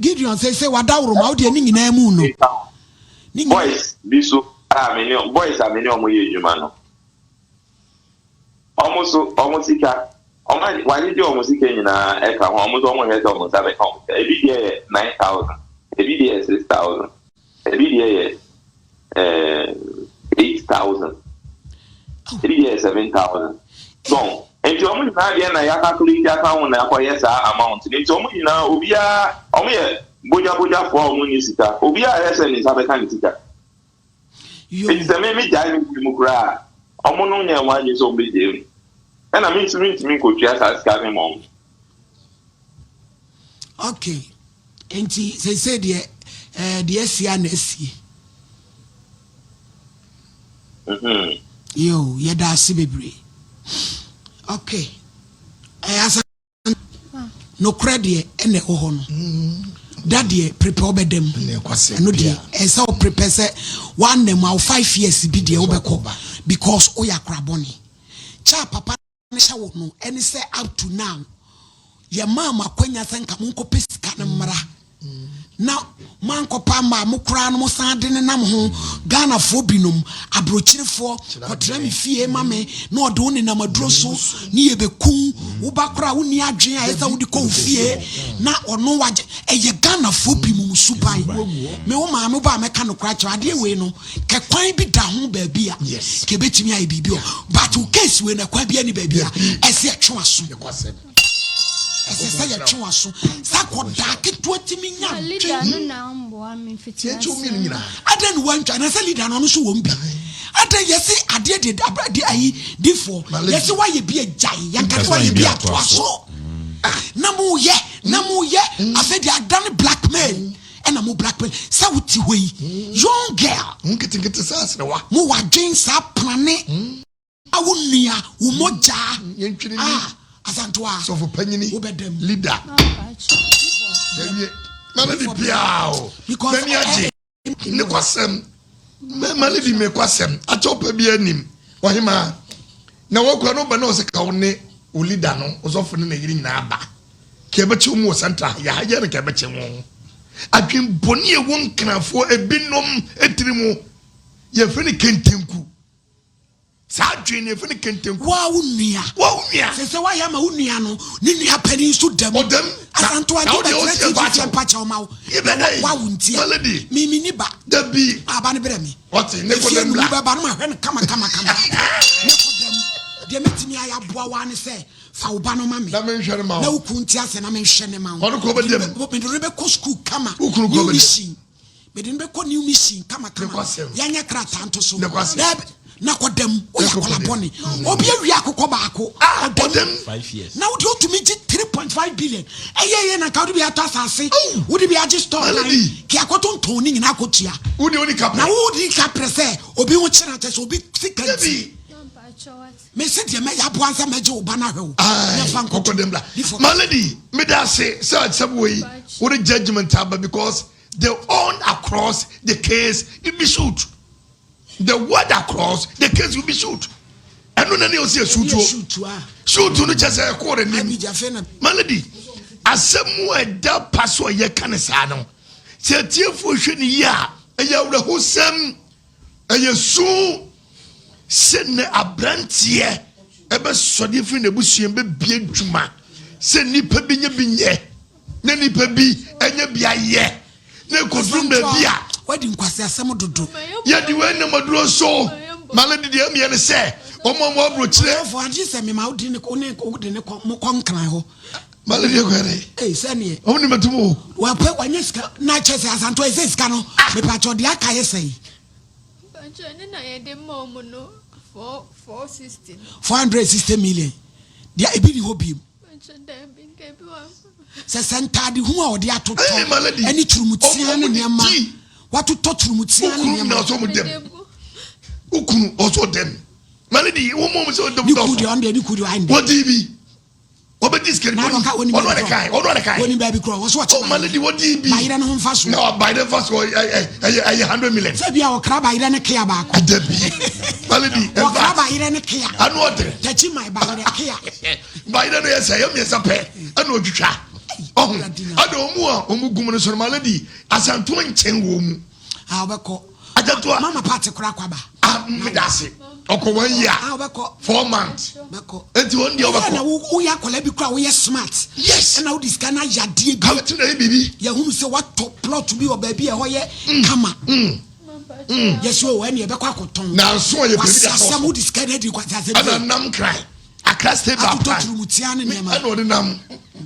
Gideon say what down room out there in Namuno. Boys, Bisu, boys are many human. Almost, why did you almost in almost head almost have a home? Every year 9,000, every year 6,000, every year 8,000, every year 7,000. So, and you almost not yet I calculate that amount. It's almost now, Obia, Buja for Municita, Obia is a mechanic. It's a meme diving Mukra. Omononya one is on big. And I mean to me could just ask him on. Okay. And they said the SCNSC. Yo, yada sibibre. Okay. As no credit and the Ohono. Daddy prepare them. No dear. And so prepare 1 them 5 years be the Obeko because Oya Craboni. Cha papa no and say up to now. Your mama kwenya thanka munko pesika na mara. Now manko pama mukra no sande ne nam ho Ghana fo binum abrochire fo hotra mi fie mame no do ne na maduro so ni yebeku wo bakra wo ni adwen a esa wo di ko fie na ono waje eye Ghana fo bimum subai me wo ma me ba meka no kra kira ade we no ke kwan bi da ho ba bia ke betimi ayi bibio but wo case we na kwa bia ni ba bia ese atwe aso say a chuaso. Sako dake 20 million. Leader no na mbo ami fiti. I don't want to. And I say leader no so won't be. I tell you say I did for. Yes, why you be a giant? Yanka why you be a chuaso? Namu ye. I said they are done blackmail. And I'm blackmail. Sauti way. Young girl. Get us no wa. Mo wa jeans up planet. Awunia umoja. Azantwa so for penny leader malady piao because ne kwasem malady me kwasem atopa bi anim wahima na wakwa no ba na o se ka woni o leader no osofo ne na yiri nyina aba ke beche mu center ya haje ne ke beche mu adwen boni e won knafo ebinom etirimu ye fini kentenku Sadwin if any can wow near. Say why am a unia no, Nini happening to them. Antoine, patch or mouth. Wow, melody. Mimi niba. The be Abanibremi. What's in the come. They met me. I have one say. Faubano mammy. No kuntias and I mention them. What cover them? Open the Rebecca school, come up. Who could go machine? But in Becco new machine, come up. Yanya Kratanto so. Na kwa dem oya kola boni obi awia akokọ baako dem 5 years now do to me 3.5 billion eye na ka do bi atasase wo de bi age store line ki akoto ntoni nyina akotua wo de oni kapre na wo di kapre se obi wo kira tese obi sikati me se de me ya bo ansa meje oba na hwe na fa nkoko dem bla malady me da say sabwe wo the judgment aba because they own across the case it be shoot. The word across the case will be shoot. And no nani osi shoot no just a quarter name. Malady. Asemu eda paso ye kanesa no. Se tiefo hwe ni ya eya wura hosam eya su se ne abrantie ebe sode fi na busuen be bie dwuma se nipa bi nye binye na nipa bi enya bia ye na kodrum na bia wadi nkwase asem dodo ya di we na maduro so maladi di am ye ne se omo abro kire for agi se me ma odi ne ko ne ko de ne ko mo konkran ho maladi ko re se ne omo ni matumo wa pe wanye ska na chese asanto ese ska no me pa cho de aka ye sei banjo ne na ye de mo mo no 460 million dia ebi ni hobi banjo de bi nke bi wa se sentade hu a odi atoto eni turumutia ne niam watu to turumutia ne niam na so mo dem ukunu also them malady wo mom so dem do what DB obedi skeri ono the kai woni baby crow was what malady what DB bayira no mfa so no bayira fast go 100 million say bia o kra bayira ne kia ba ko adabi malady o kra bayira ne kia anu otre tachi my bayira kia bayira no yesa yam yesa pe anu odwitwa ado omu gum no so malady asanto nchen wo mu obeko ajanto mama party kra kwaba medase oko 1 year 4 months enti won dia obeko na wo ya kola bi kra wo ye smart yes na wo diskana yade bi how to na bibi ya hum se what plot bi obabi e ho ye kama yes wo ene e beko akoton na so ye bibi da so wo diskana di kwata se ana nam cry akraste ba pa ana odi nam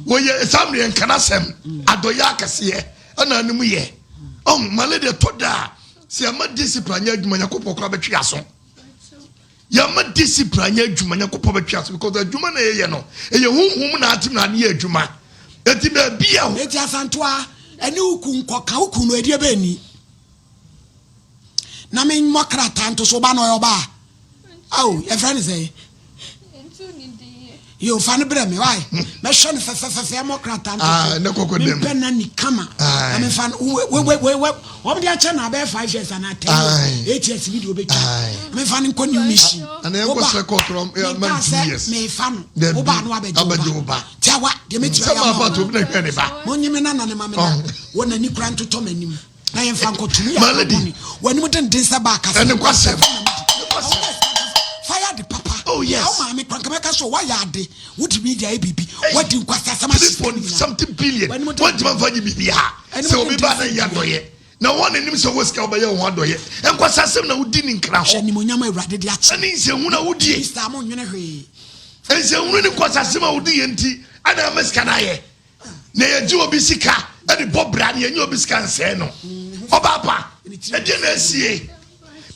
wo ye samre en kana sem adoya akase ana anim ye malade toda se ama discipline adwuma yakopɔ kra betwe aso ya ma discipline adwuma yakopɔ betwe aso because adwuma na ye no eye honhom na atim na ne adwuma eti ba bia ho eti asanto a ene ukun koka ukun no edie ba ni na men mokra tanto so ba no yo ba aw e friend say you fan bre me why me hwe no fe mokra tanto ne kokko dem me na ni kama na me fan we om dia che na be 5 years and 10 8 years video be cha me fan nko new mission ana enko se kotrom man 2 years me fan wo ba no abejo ba tiawa de me tiwa sama ba to be na hwe ne ba monyime na ne ma me na wona ni kura ntoto manim na ye fan ko tumi ya woni mo den sa ba ka ene kwase fire the papa oh yes how ma me kwanka me ka so wa ya de wudi media e bibi wadi nkwasa sama something billion what man fanyi bibi ha se obi ba na ya doye na one nim so weska oba ye ho doye enkwasa sem na wudi ni nkra ho ni monyama awrade de ache ani se hu na wudi star mo nwene hwe ense hu ni kwasa sem a wudi ye nti ana meska na ye na ye ji obi sika e de bobra na ye obi sika nse no oba pa e de na sie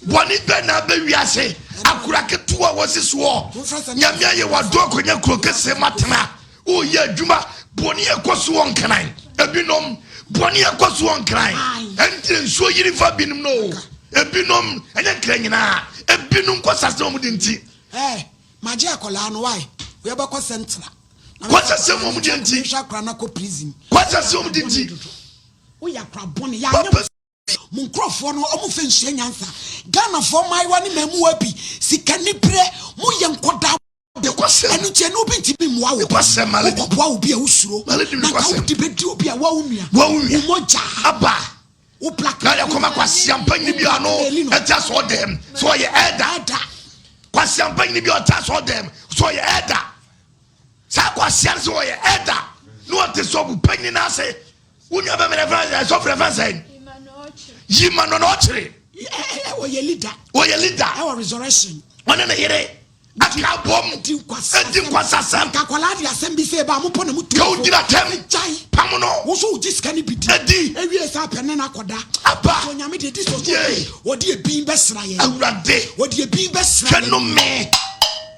boni be na be wiase akura ketua wose so nyamia ye wado akonya kuro kese matena o ye adwuma boni ekoso won kran ebinom boni ekoso won kran enti nso yiri fa binom no ebinom enya kran nyina ebinom kosase mu dinti maji akola no why we be ko central kosase mu dinti sha kra na ko prison kosase mu dinti o ya kra boni ya munkrofo no omu fe nsia nyansa Ghana for my one memu abi sika ni pre mu ye nkoda de kwase enu che no bi nti bi mu awo kwase maledi kwa obi a usuro na ka odi bedi obi a wa unua umoja aba o black na ya koma kwase ampanyi bi ano eta so dem so ye eda kwase ampanyi bi ota so dem so ye eda sa kwase so ye eda no te so bu panyi na se unya be me reference so reference yima no ochire oye leader our resurrection ona na yere aka bom edi kwasa sam ka kwala di asem bi se ba mo po na mutu ka udira tem jai pamono wo so udi ska ni bidi edi ewie sa pene na koda aba so nyame de di so odi ebin be sra ye awrade odi ebin be sra ye no me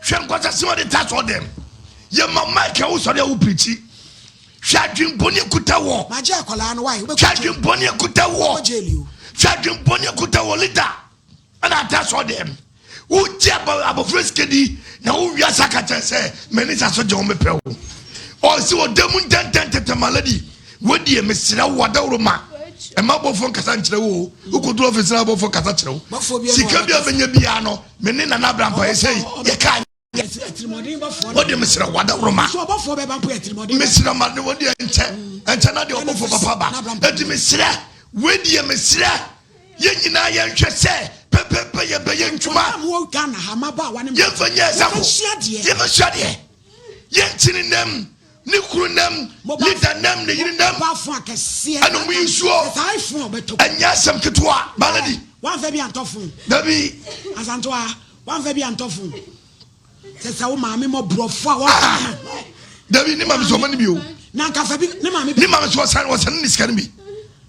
hwen kwasa sem de touch all them ye mama ka wo so de wo preach hwadwen boni kuta wo maji akola no why hwadwen boni kuta wo hwadwen boni kuta wo leader ana touch all them wo je abo freskedi na wo wia sakata se meni sa so je wo mepe wo o si wo demu tentente maladi wo die mesira wo dawroma e ma bofo nkasa nkyere wo ukodu office na bofo kasa kyere wo sika bia benya bia no meni na na brampa ye sei ye ka what the Mr. Wadaroma? So about for Mr. Madu, what the Antana de Obo for Papa, let me say, with the Messiah, Yenina Yan say, Pepe, Bayan Chuma, Wogan, Hamaba, one year for years, never shut ye. Yentin in them, Nikun them, Lita them, the Yin them, and we sure I for better, and Yasam Katua, Malady, one Fabian Tofu, Baby, as Antoa, one Fabian Tofu. Sesa wo maame mo brofo a wo David ni maame so mani bi o na ka fa bi ni maame so san wo san ni sika bi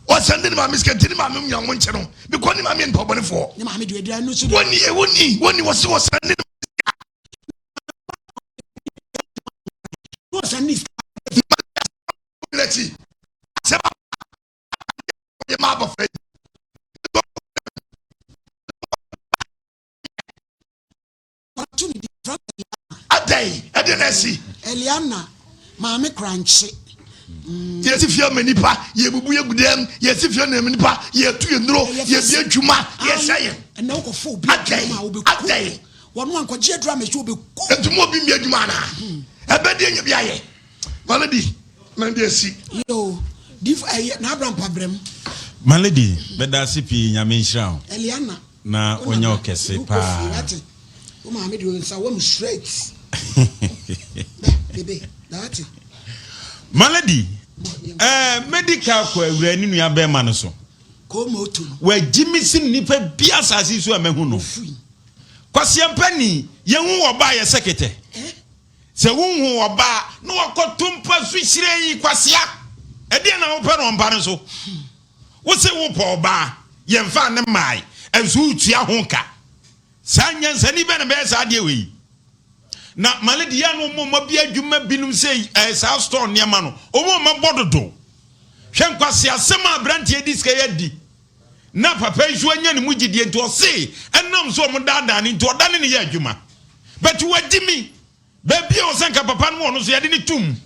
o san ni maame sika ti ni maame mu yan won che no bi ko ni maame npa bone fo ni maame de adua no so woni wo se wo san ni wo san ni leti se ba ye ma ba fe Nanesi. Eliana, Mammy Crunchy. Yes, if you're many pa, ye will be them. Yes, if you're many pa, ye to know, yes, ye Juma, yes, I am. And no full will be 1 could jet drum will be cool. And tomorrow be me Jumana. I bet you be a Malady, Mandesi. Yo, div Nabram Pabram. Malady, but that's if you Yamin Eliana. Na onyo kese pa. O ma me do say wo straight. Baby, that. Malady. Medical ko awura ni nua be ma no so. Ko mo to. Wa jimisin nipa bia asase so amahu no. Kwasiampani ye hu oba ye sekete. Se hu oba no wakotumpa so hire yi kwasia. E de na wo pe no mba no so. Wo se wo po oba ye mfa ne mai. Enso utua honka sanya nsani be na be sa de we na Malady ya no mo bi adwuma binum sei sa store ne ma no o mo ma bododo hwenkwase asem abrante ediska yadi na papa isu anya ne mugidie nto se enam so mo dada ne nto odane ne ya adwuma but wagimi be bi o senka papa no no so yade ne tum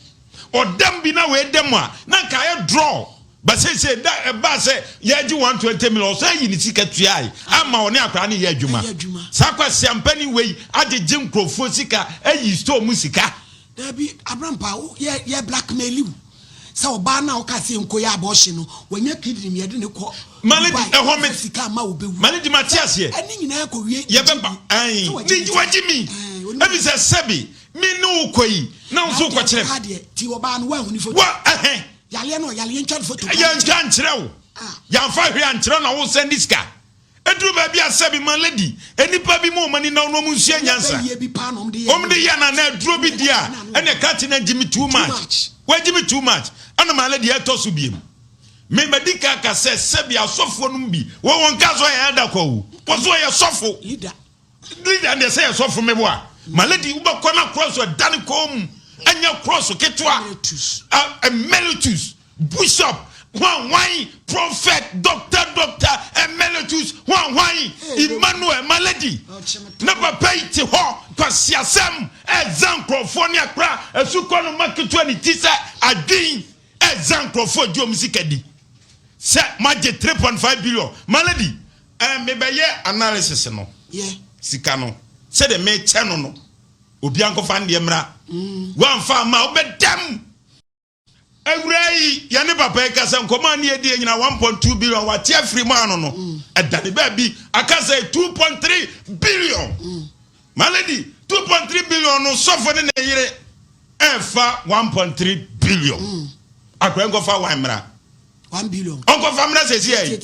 odam bi na we dem a na ka ye draw. But say that ba say yaji 120 million say yi ni sika tuai ama one akra ne ya adwuma sakwa siampani wei ade jim krofo sika ayi store mu sika there be abrampa ye blackmail you say oba na o ka se nko ya abortion no wanya kidney me de ne ko Malady ehome sika ma obewu Malady Matias ye ani nyina ko wie ye beba ai ni wajimi ebi se sebi mi no koyi na so ko kire ti oba no wa huni fo wa yale no yale ntwa photo ya ntwa nkyerɛw ya fa hwe ankyerɛ na wo send diska eduru ba bia sebi Malady enipa bi mo mani na no mu nsia nyansa omde ya na eduru bi dia ene kati na jimi too much wa jimi too much ana Malady etoso biem me medika ka sebi asofo no bi wo won ka so ya da kwa wo so ya sofo leader and say sofo me bo a Malady wo ba kona cross dan kom anya cross ketwa emeritus bishop one prophet doctor emeritus one Emmanuel Malady na papa ite ho kwasiasem exam crofoni akra esuko no maketwa ni tisa adwin exam crofo di omusikadi se maje 3.5 billion Malady me beye analysis no sika no se de me cheno no obi ankofa ndie mra wan fa ma obedam awrai ya ne papa e kasa nkoma ne edi nyina 1.2 billion wa tia free man no edade ba bi akasa 2.3 billion Malady 2.3 billion no sofo ne yire efa 1.3 billion akwa nkofa wan mra 1 billion onkofa mra sesi ai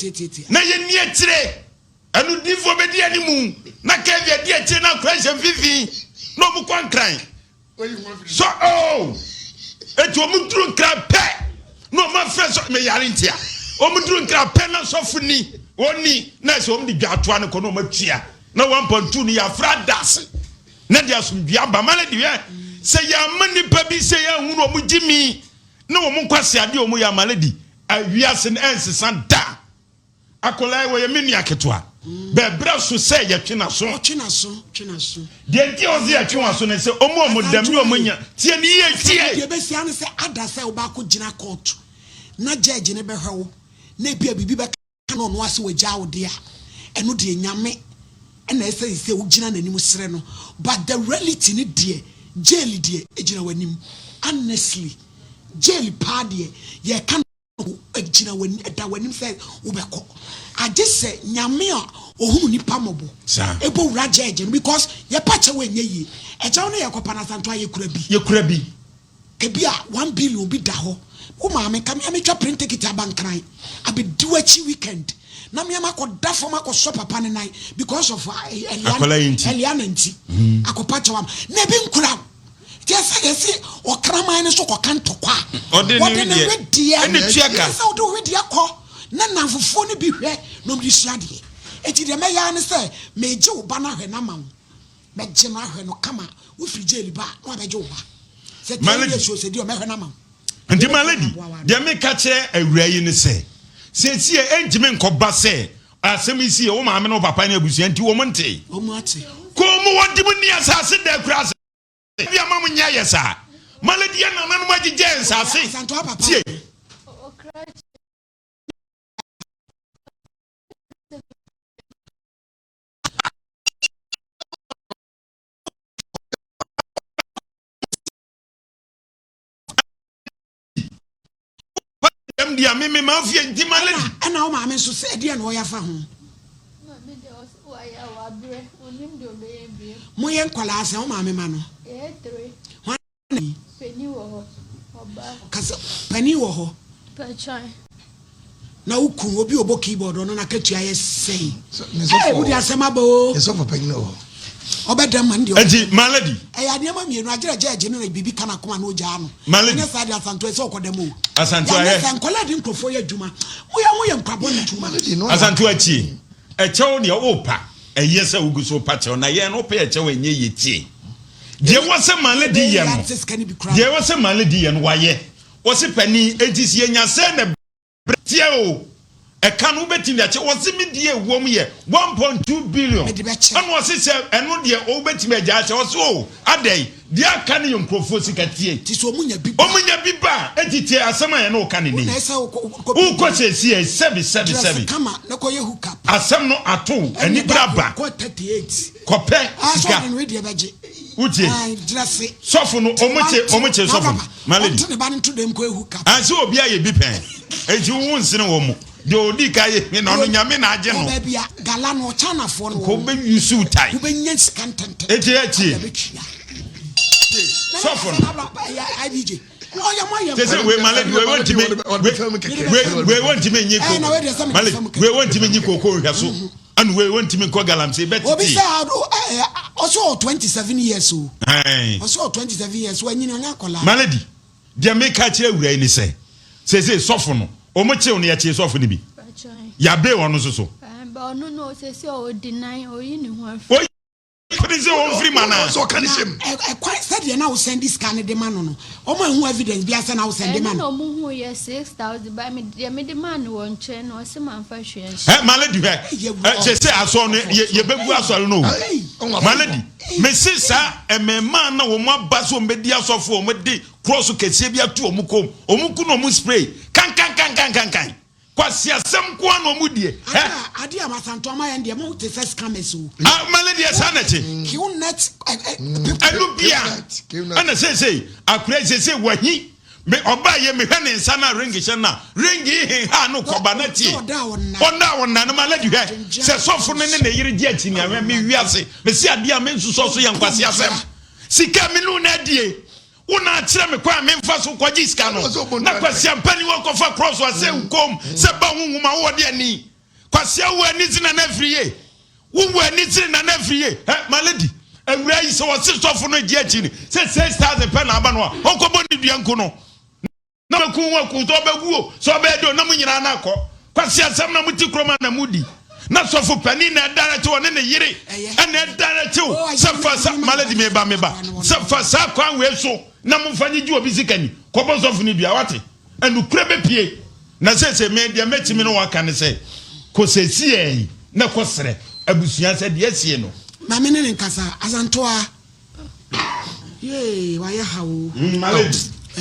na ye nie tire anu difo be di animu na kevia di tire na crash fifi no mu kwankran so eti omudru nkra pe no ma fresh me yare ntia omudru nkra pe na sofuni oni na se omdi dwatoa ne ko no matua na 1.2 ni ya fradas na dia sumdua ba Malady we se ya mani pa bi se ya hu no omugimi na wo munkwase ade omu ya Malady awiase na ensesa da akolai wo ye menu aketoa be bra so se ye twena so de nti ozi ye twena so ne se omo dami omunya tie ni ye tie de be sia ne se ada se oba ko gina court na judge ne be hwewo na bia bibi be ka no no ase wagya wo de a eno de nyame na se wo gina nanim sere no but the reality ne de jail de egina wanim honestly jail pa de ye ka egina wani da wanim se wo be ko aje se nyame a ohunu nipa mobo ebo wura judge because ye pache we nye yi eja no ye kopa na santo ye kura bi ebi a 1 billion bi da ho wo ma me kam me twa print ticket abankran abi do achi weekend na me ma ko da fo ma ko so papa ne nai because of Eliana nti akopa chawam na bi nkura yes o kraman ne so ko kan to kwa ode ne dia ene tuaka so do we dia ko na nanfofo ne bi hwe no mdi suade eti de me ya ne se meje wo ba na hwe na ma wo me je na hwe no kama wo firi jail ba no abeje wo ba se Malady so se di o me hwe na ma nti Malady de me ka kire awura yi ne se sie enjime nkoba se asem isi wo maame no papa ne abusu nti wo monte wo mu ate ko mu wodi mu ni asase da kura bia mamu nya yesa maladi ya na nanu magije nsase tie dia me ma fie ndi maladi ana o ma me so se dia na o ya fa ho mo yen kwala ase o ma me ma no Penny wo oba kasa penny wo ho pachai na ukun obi obo keyboard no na katua ye sei eh wo dia sema bo eso for penny no obedam man dia enti maladi ya de ma mienu agere jeje no bibi kana koma no ja no ne sa dia santo ese okodam o asanto ahe ya nkola di nkofo ye adwuma mo ye nkwabo ne adwuma asanto achi echewo ne opa eye se uguso pache na ye no pa echewo enye ye tie die wose maladi ye no die wose maladi ye no waye wose pani enti sie nya se ne tie o e kan wo betimi ache wose mi die ewom ye 1.2 billion an wose se eno die o betimi agya ache wose o adai die aka ne yonkrofo sikatie ti so munya bi ba etitie asema ye no ka ne ni u ko se sie 777 kama na ko ye hookup asem no ato ani braba ko 38 kope sika so we die beje uche dresse sofo no omoche sofo maledi to ne ba nto dem ko hookup anse obi aye bi pen eji wo nsene wo mu de odi ka ye me no nyame na age no ba bia gala no chana fo no ko be yusu tai ko be nya skantante eji sofo no IBJ oya moya tese we maledi we want me nyi ko maledi we want me nyi kokoro hwaso and we want me ko galamse bet obi say also 27 years o also 27 years when you nya kola maledi de make ka kire wura ni say sofo no omo che no ya che sofo ni bi ya be wono so ba ono no say o deny o yi ni ho afi Prince on free mana so can him quite said you now send this kind of demand no omo hu evidence bia say now send demand no mo hu ye 6000 by me the man won che no se man fa hwe maledi he say aso no ye bebu aso no maledi me sisa emema na wo maba so mbedi asofo o medi cross kese bia to omukom omuku no mu spray kan kwasi asem ko na omudie ade amasanto amaye ndie mo te ses cameso maledi sanete kiu net alubia ana say akura say wahi me oba ye me hwe ne nsa na ringi hye na ringi he ha no koba na tie ona na maledi hwe se sofo ne ne yire di achi ni me wiase me si ade a me nsuso so ye nkwasi asem sika me no na die una kire me kwa me mfa so kwaji sika no na kwasi ampani wo kofa cross wa se nkom se ba hunhuma wo de ani kwasi awu ani tina na friye wo ani tina na friye maledi awura yi se wo se sofo no di achi ni se 6000 pe na aba no onkobo ni dua nko no na ku wa ku to baguo so be do na munyina na akọ kwasi asem na muti kroma na mudi na sofo pani na direct wo ne yire na direct wo se fa maledi me ba se fa sa kwa we so na mfanyi ji obi sikani kobo sofo ni bia wate enu kure be pie na se me dia metimi no waka ne se ko sesi yi na ko sere abusuan se de asie no ma me ne nkasa azantoa ye wa ya hawo maledi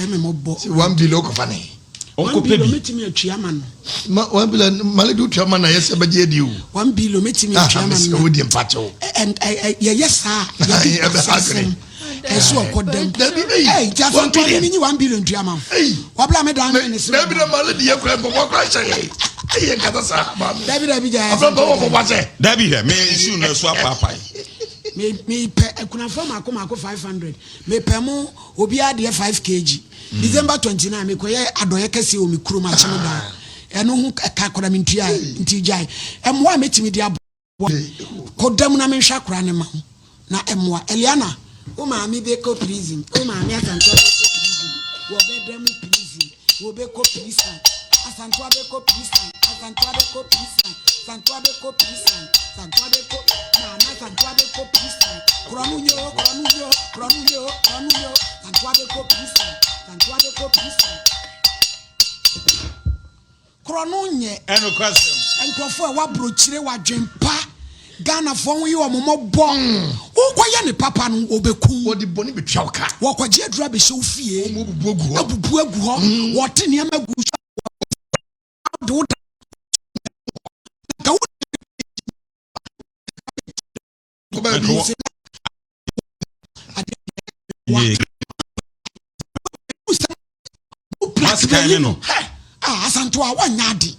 me mobo 1 billion ko fane onko pebi metimi atua ma no 1 billion maledi utua ma na yese ba je di o 1 billion metimi atua ma no wo di mpacho and yes sir eso okodem just to me 1 billion to amount wabla me dan ni se David maledi ye kura bo kwa shay e kata sa ba David ja afan bo bo se David me issue no so papa me pe kuna form akoma 500 me pe mu obi ade 5 kg December 29 me koye adoye kase o me kuro ma chino da eno hu ka koda me ntua ntijai emwa metimi dia kodam na me hwa kora ne ma na emwa Eliana o ma mi be ko prison o ma mi asanto be ko prison wo be dem prison wo be ko prison asanto be ko prison asanto be ko prison santo be ko prison santo be ko na santo be ko prison kronunyo santo be ko prison santo be ko prison kronunye eno kwasem enkofo wa brochire wa dwempa Ghana for you or Momo Bong. Oh, why any papa no obeku? What the bonny be chowka? What could you drab so fear? What in your do Asantua one yadi.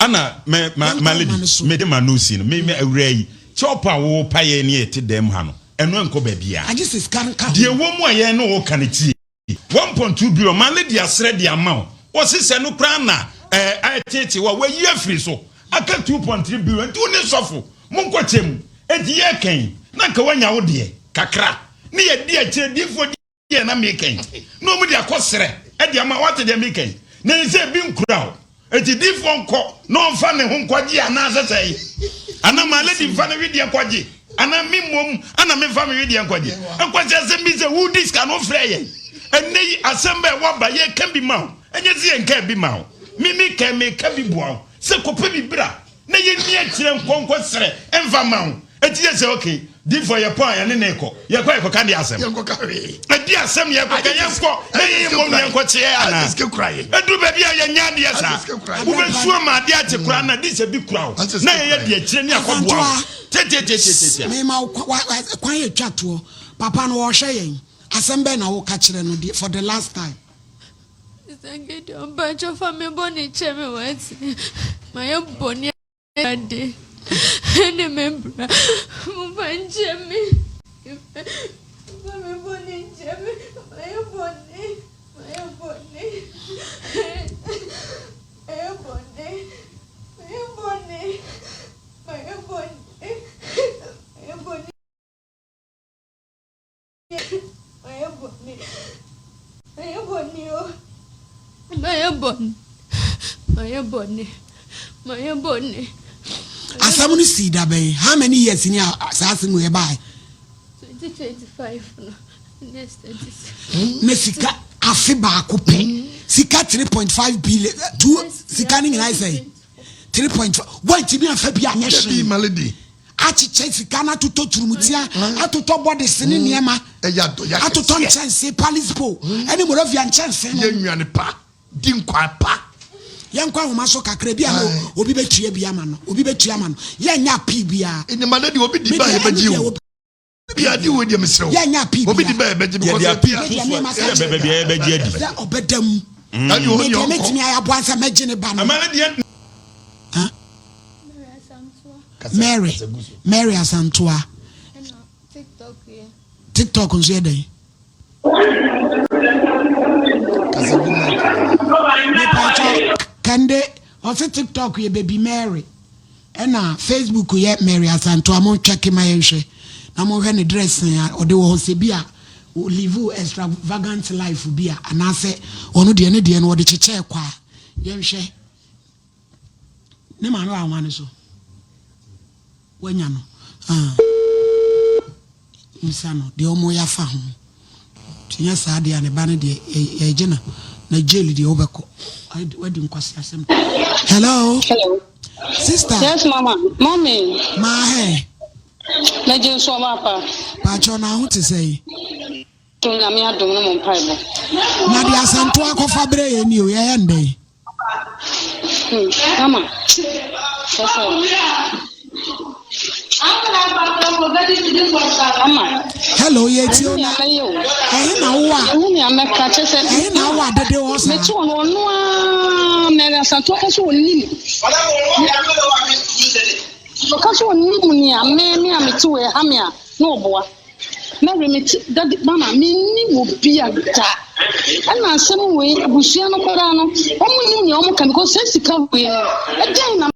Anna my lady, made him a no sin, me a ray, chopper wo pay near to them hano, and one co baby. I just is can't come. Dear woman, I know can it see 1.2 billion, my lady has read the amount. What's this a no crana? I tell you what, where you are free so. I got 2.3 billion, 2 years off. Monquatim, and the year came. Nakawanya, oh dear, Kakra, near dear, dear for dear, and I'm making. Nobody a coster, and the amount what they're making. Then it's a big crowd. It's a different call. No funny home quaddy, and as I say. And I'm a lady funny with your quaddy. And I'm me mum, and I'm a family with your quaddy. And what just a Mr. Wood this cannot fly. And they assemble one by ye can be mount. And you see, and can be mount. Mimi can make can be bound. So could bra. Nay, you near Chilem conquest and van mount. And yes, okay. Did for your point and an echo. You're quite for candy as a dear some year, but I am still crying. I do baby, I am young. Who will swim my dear to crown at this a big crowd. Nay, yet, Chenia, quiet chat to Papa no saying. Assemble now catch them for the last time. Thank you, a bunch of family bonnet, Chemi words. My own bonnet. And remember, my Jimmy, my bonnet, Jimmy, my bonnet, my bonnet, my bonnet, my bonnet, my bonnet, my bonnet, my bonnet. As someone see that bay, how many years in your assassin we buy? 2025. Messica Afiba Coupe, Sika 3.5 billion, 2 scanning, I say 3.5. Why to be a Fabia Melody? Achi Chesicana to Totumutia, at to top body Sinima, at to Ton Chance, Palace Po, any more of your chance, and you pa, Dinqua pa. Young Maso Cacrebia, Obi Biaman, Obi Biaman, Yanya Pibia, in the Malady will be the baby. Yeah, do with yourself. Yanya Pibia, will be the baby because Obedem. And you make me I once imagine a banner. Mary Asantua. TikTok on Zede. Kande also TikTok ye baby Mary. And Facebook ye Mary Asantua. I'm checking my issue. I'm on dress or the was bia live extravagant life bia and I say ono de ne de no de cheche kwa ye hwe ne ma no amane so wanya no insano de omo ya fa ho tinya sa de ane ba ne de ye gina na jail de obeko wedding kwasi asem. Hello sister. Yes mama. Mommy ma he na je so mapa pa chona hu te say to na me adom no mo pai bo na dia santo akofa bre ye ni o ye ndey mama hello ye ti ona na wa ni ameka chese na wa dede wo sa me ti ono no me na santo akoso oni because when you ni me ameti we ha me a no boa na remeti daddy mama me ni wo bia da ana asem we abusia no kora no omu ni omu kan because sika we e den na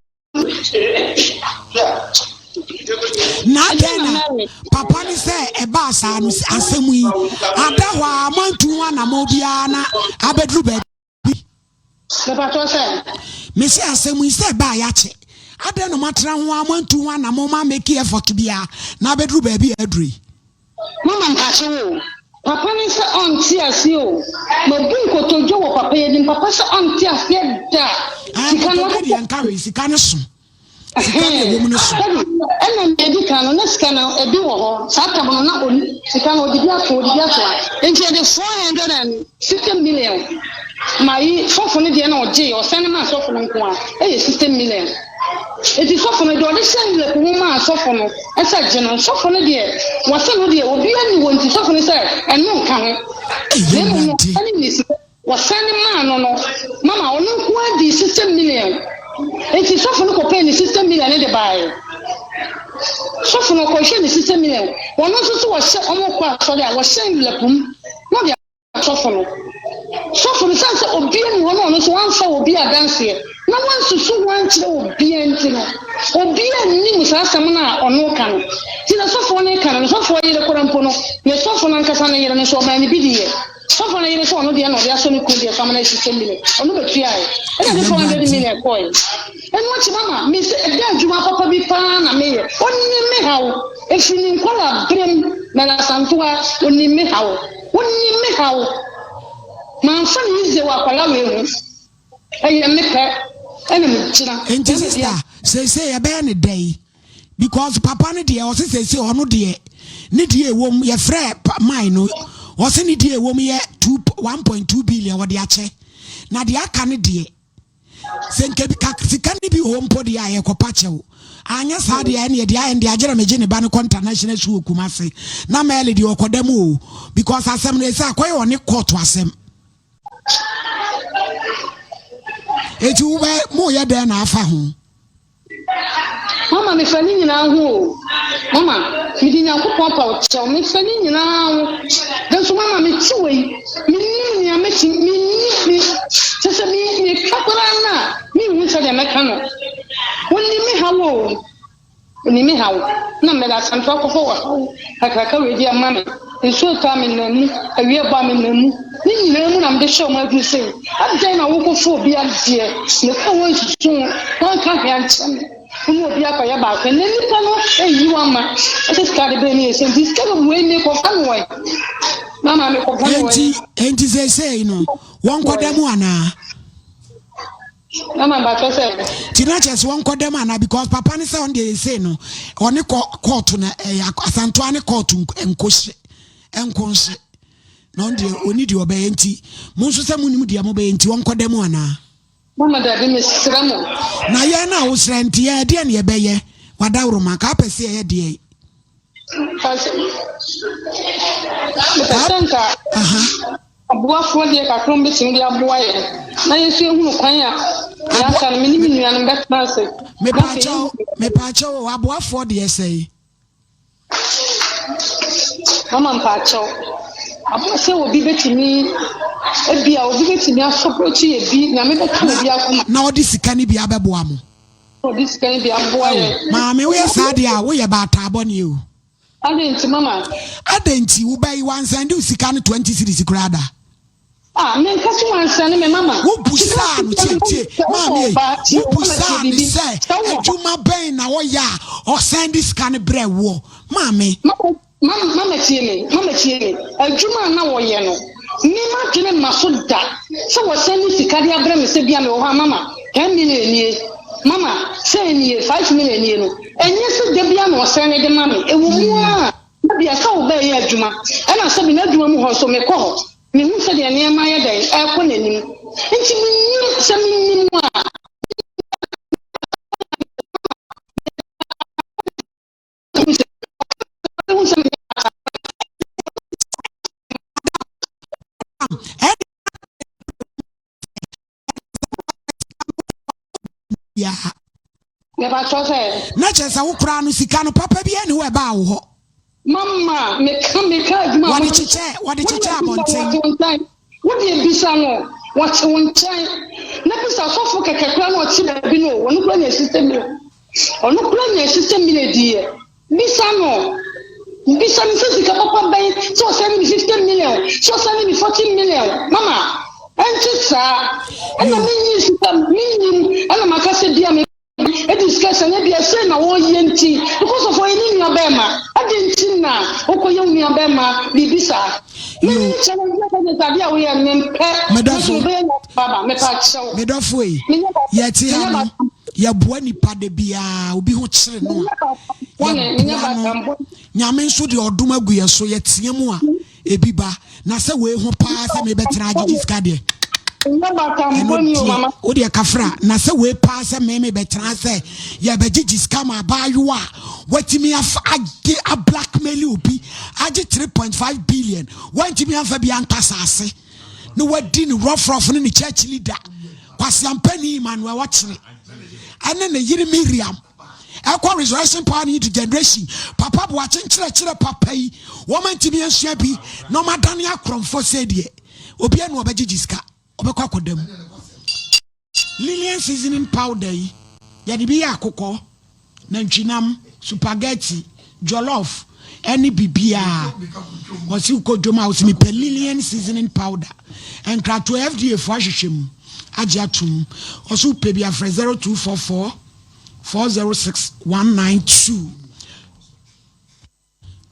papa ni say e ba sa no asem yi ada ho amantu ana mo bia na abedru ba papa to say me say asem yi say ba ya che ada no matra ho amantu ana mo ma make effort bia na abedru ba bi adri mama mpache wo papa ni say on ti ase o mo bu ko tojo wo papa ye ni papa say on ti ase da sika no de encourage sika no so And medical, no scanner, a duo, Satabono, not only, the can of the Diato, and she had 450 million. My softening the NOJ or cinema softening one, 60 million. It is often a donation that woman soften as a general soften dear. Was some of the obedient to soften and no can. Was sending man no Mama, or no quite the 60 million. It is often a penny 60 million in the buyer. Soften a question is 60 million. One also was almost quite sorry, I was saying the boom, not the soften. Soften the sense of being one on one for be a dance here. No one to so one to be anything. Or be a news as a man or no can. Tina Sophone can, so for the Corampono, your Sophon and Cassana and so many BD. Sophon is one of the end of the Asonic Kudia family system, or no, 300 million coins. And what's Mamma, Miss Juma Papa be pan a mayor, only me how, if you didn't call a brim, Melasantua, only me how, only me how. My son is the Wapala. I am and say a banner day because Papa Nidia was say or no dear. Nidia wom ye frere mine was any dear woman yet 1.2 billion what the ache. Nadia can dear. Saint Kebika be home for the eye copacho. Anya Sadi any the eye and the Ajara Jene Bano International School Kumasi. Na melody or Kodemu because as some days are quite on a court was him. It will be more than a home. Mama, Miss Fanny now, Mama, you didn't pop out, so Miss Fanny now. That's Mama, me too. Me, I'm making me, just a me, Caparana, me, Mr. Mecano. Only me, how? Only me, how? No, matter some talk of forward. I can carry dear mammy. In short time in them, a real bomb in them. I'm the show my you say. I'm saying I will go for be up here. The phone is soon. One can't answer me. Who will be up about and then you cannot say you are my. I just got a baby and this kind of way make of one way. Mamma, make of one way. And they say, no, one Kodamuana. Mamma, but I said, Tinachas one Kodamana because Papa is on the say no. Only court on a Santuani court and Cosh and Conse. Non dear, we need your bainty. Most of them will be a mobile into one Kodamuana. Mamma, that is Ramo. Nayana was rent here, dear near Bayer. What our Macapa say, dear. A boy for the acrombits in their boy. Now you see who quire. I can minimum and back massive. Me pacho, a boy for the essay. Mamma Pacho. I must say, will be better me. A beer will be better me. I support you a beat. Now, maybe now this can be a babuam. Oh, this can be a boy. Mammy, we are Sadia. We about tab on you. I didn't, Mamma. I didn't you buy once and do 20 cities grada. Ah, men customer sending me, Mamma. Who Busan, Mammy, who Busan say, Juma Bain, now, ya, or send this kind of bread war. Mammy. Mama Chile, a Juma now, Yeno. Nima Jimmy Masuda. So was sending Sicaria Brem, Sebian, or Mamma, 10 million. Mama, 5 million. And yes, Debian was sending the money. It was be a soul bay, Juma. And I said, no, Juma also may call. Me who said, near my day, I couldn't. And she knew some. Yeah. Never trust her. Not just a crown, Sicano Papa be anywhere about. Mamma, me come, what did you say? What did you tell me? What did you be sano? What's one time? Let us also for a crown or Tibino, one plan a system. Or no plan a system, dear. Bisano. Bisano says the Papa Bay, so sending me 15 million, so sending me 14 million. Mamma, and sister, and the meaning, and the Macassa dear. A discussion, maybe a son of YNT because of Oheneni Adazoa. I didn't know. Okoyomi Adazoa, Bibisa. ya boa nipa de bia obi ho kyere no nyame nso de odom agu ye so ye tie mu a ebi ba na se we ho pa se me betra agigi ska de o de kafra na se we pa se me betra se ye begigi ska ma ba yo a watimi a blackmail obi agi 3.5 billion wantimi afa bi antasase no wadi ni rough no ni church leader kwasiampani Emmanuel watching ane ne yiri Miriam ekwa resurrection power need generation papa bo achinchere papa yi woman timi ansua bi no madane akromfo sedie obi anu obegigiska obekwa kodam Lilian seasoning powder yi ya de bi akokọ na ntwinam spaghetti jollof any bibia wasi ukodoma usimi pe Lilian seasoning powder and krato FDA for hwehwem ajatum osu pe bia fre 0244 406 192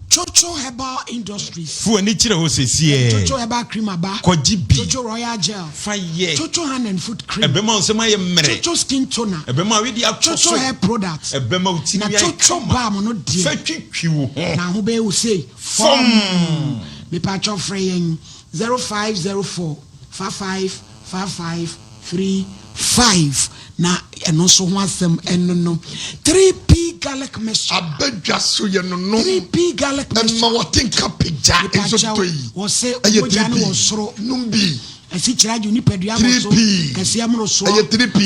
Chocho Herbal Industries. Fu ani chire ho sesie. Chocho Herbal Cream aba. Kojibi. Chocho Royal Gel. Faye. Chocho Hand and Foot Cream. Ebema onsema ye mmere. Chocho Skin Toner. Ebema we di achoso. Chocho Hair Products. Ebema utimi ya. Na Chocho Balm no die. Fatwitwi wo. Na ho be wo say fom. Me pa cho free 0504 555535 na eno so ho asem eno no 3P garlic mixture abedwa so ye no no 3P garlic mixture ma wotinka pija enso toyi wo se oja no wo soro numbi esi kiraju ni pedua mo so kase amro so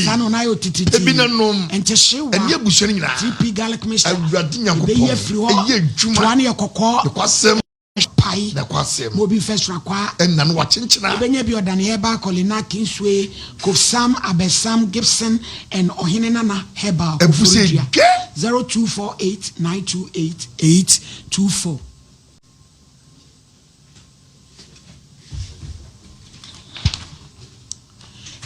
sanu na yo tititi ebina nom ente hyewa eni abuso ni nyina 3P garlic mixture awurade nyankopon eye adwuma tuane ye kokko kwasem pai da kwasem mobi fesra kwa enna no wachenchena benya bi odane heba kolina kinswe kofsam abesam Gibson and Ohenena Herbal 0248928824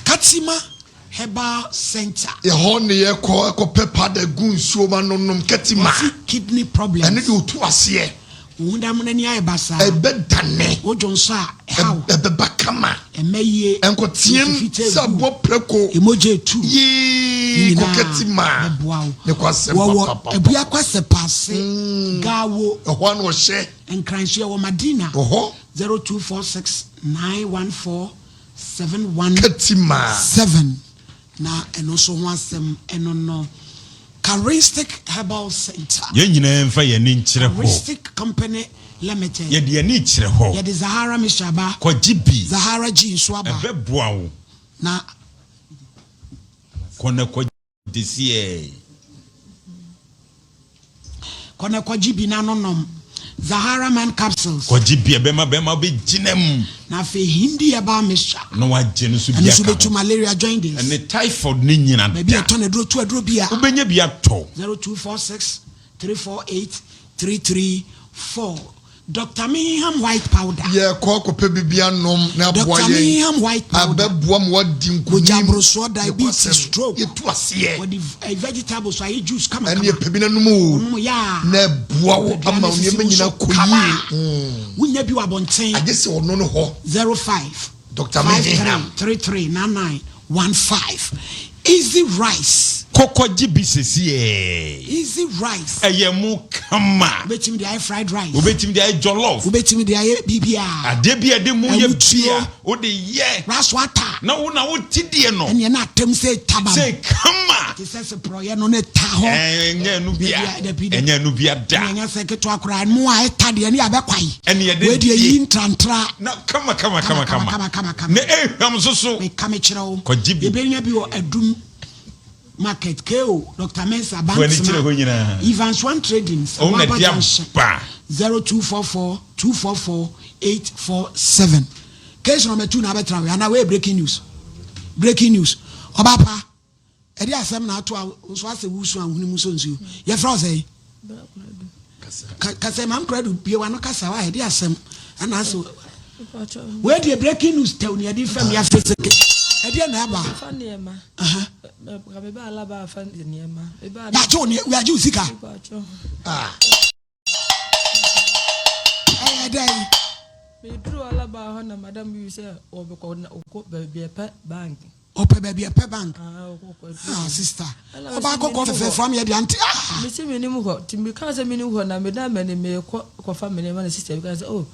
Katima Herbal Center ye hone ye ko pepper da gunsuo ma nonom Katima kidney problem ene de otu ase Mundamunani ayebasa ebedane ojonsa how ebebakama emeye enkotiem sabo preko emoje tu yi Katima ne kwasem papa ebua kwase passe gawo ho an wo hye enkranso ye wo Madina 0246914717 Katima 7 na eno so ho asem eno no Charistic Herbal Center. Ye nyina mfa ye ni nkyere ho. Charistic Company Limited. Ye de ni kyere ho. Ye de Zahara Mishaba. Kojibi. Zahara G Swaba. Ebeboa wo. Na kona kodisi kona kojibi na nonom. Zahara Man capsules. Kojibi ebema be ginem. Na fe hindi aba misha. No wa genu su bia. And so be to malaria join this. And the typhoid ni nyina. Maybe a ton edro tu edro bia. Ubenya bia to. 0246 348 334. Dr. Mingham white powder. Yeah, kope bibia nom na boye. Dr. Mingham white powder. Abeboa mo wadi nkunim. Ojabroso diabetes stroke. Ye tu ase. What the vegetables so juice come. And ye pebina no mu. Ya. Na boa wo ama oni menyina koyi. Wunya bi wabonten. Agese ono no ho. 05 Dr. Mingham 339915. Easy rice. Kokojibi sesie. Easy rice. Eyemu kama. Ubetimi the fried rice. Ubetimi the jollof. Ubetimi the bibia. Ade bia de mu ye bia. O de ye. Raswata. Na wo tidie no. Enya na atem say tabam. Say kama. Ti se pro ye no ne ta ho. Enya nu bia. Enya nu bia da. Enya se keto akura mu a eta de ne abekwai. Enya de. We de yin trantra. Na kama. Ne ehwam soso. Me kame kire Kojibi. Ebenya bi o adum market KO Dr. Mensa Banksma Evans One Trading 0244-244-847 case number 2 na betra we na we breaking news obapa edi asem na ato so ase wusu anhuni mu so nsuo ye fra say kasa mam kradu bie wa no kasa wa edi asem ana so we dey breaking news tell ni edi fam ya feseke edi na aba Beba alaba fan niema. Beba. Ya jo ni we aju sika. Me drew alaba ho na madam you say obeko na oko be bank. Ope baby a pe bank. Ah sister. Oba go fe from here the auntie. Me see me nim ho. Ti me kan say me nim ho na me da me ko family man sister because oh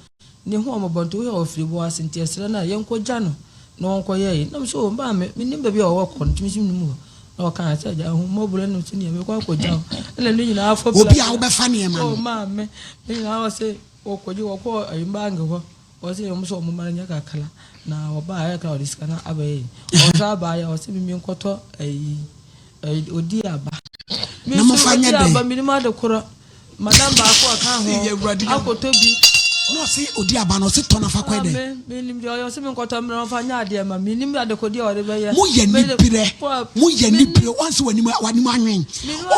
ne ho mo bonto we ofiri bo asenti esere na yenko gya no na wonko ye na me so ba me nim baby o wo ko ntimi sim nim ho na o kan say ja ho mo bolo no ti ne me ko gya na ne nyina afo obi a wo be fa ne ma oh ma me na o say o ko ji wo ko ayimba ho o say mo so mo ma nya kakala na o ba ya ka o diska na abaye o sa ba ya o say mi nkoto odi aba na mo fa nya de aba mi ma de koro madam ba ko aka ho akoto bi no see odi aba no se tona fa kwa de me nim de o se me nkoto me no fa nya de ma me nim ade kodi o de be ye mo ye ni pire once wani anwen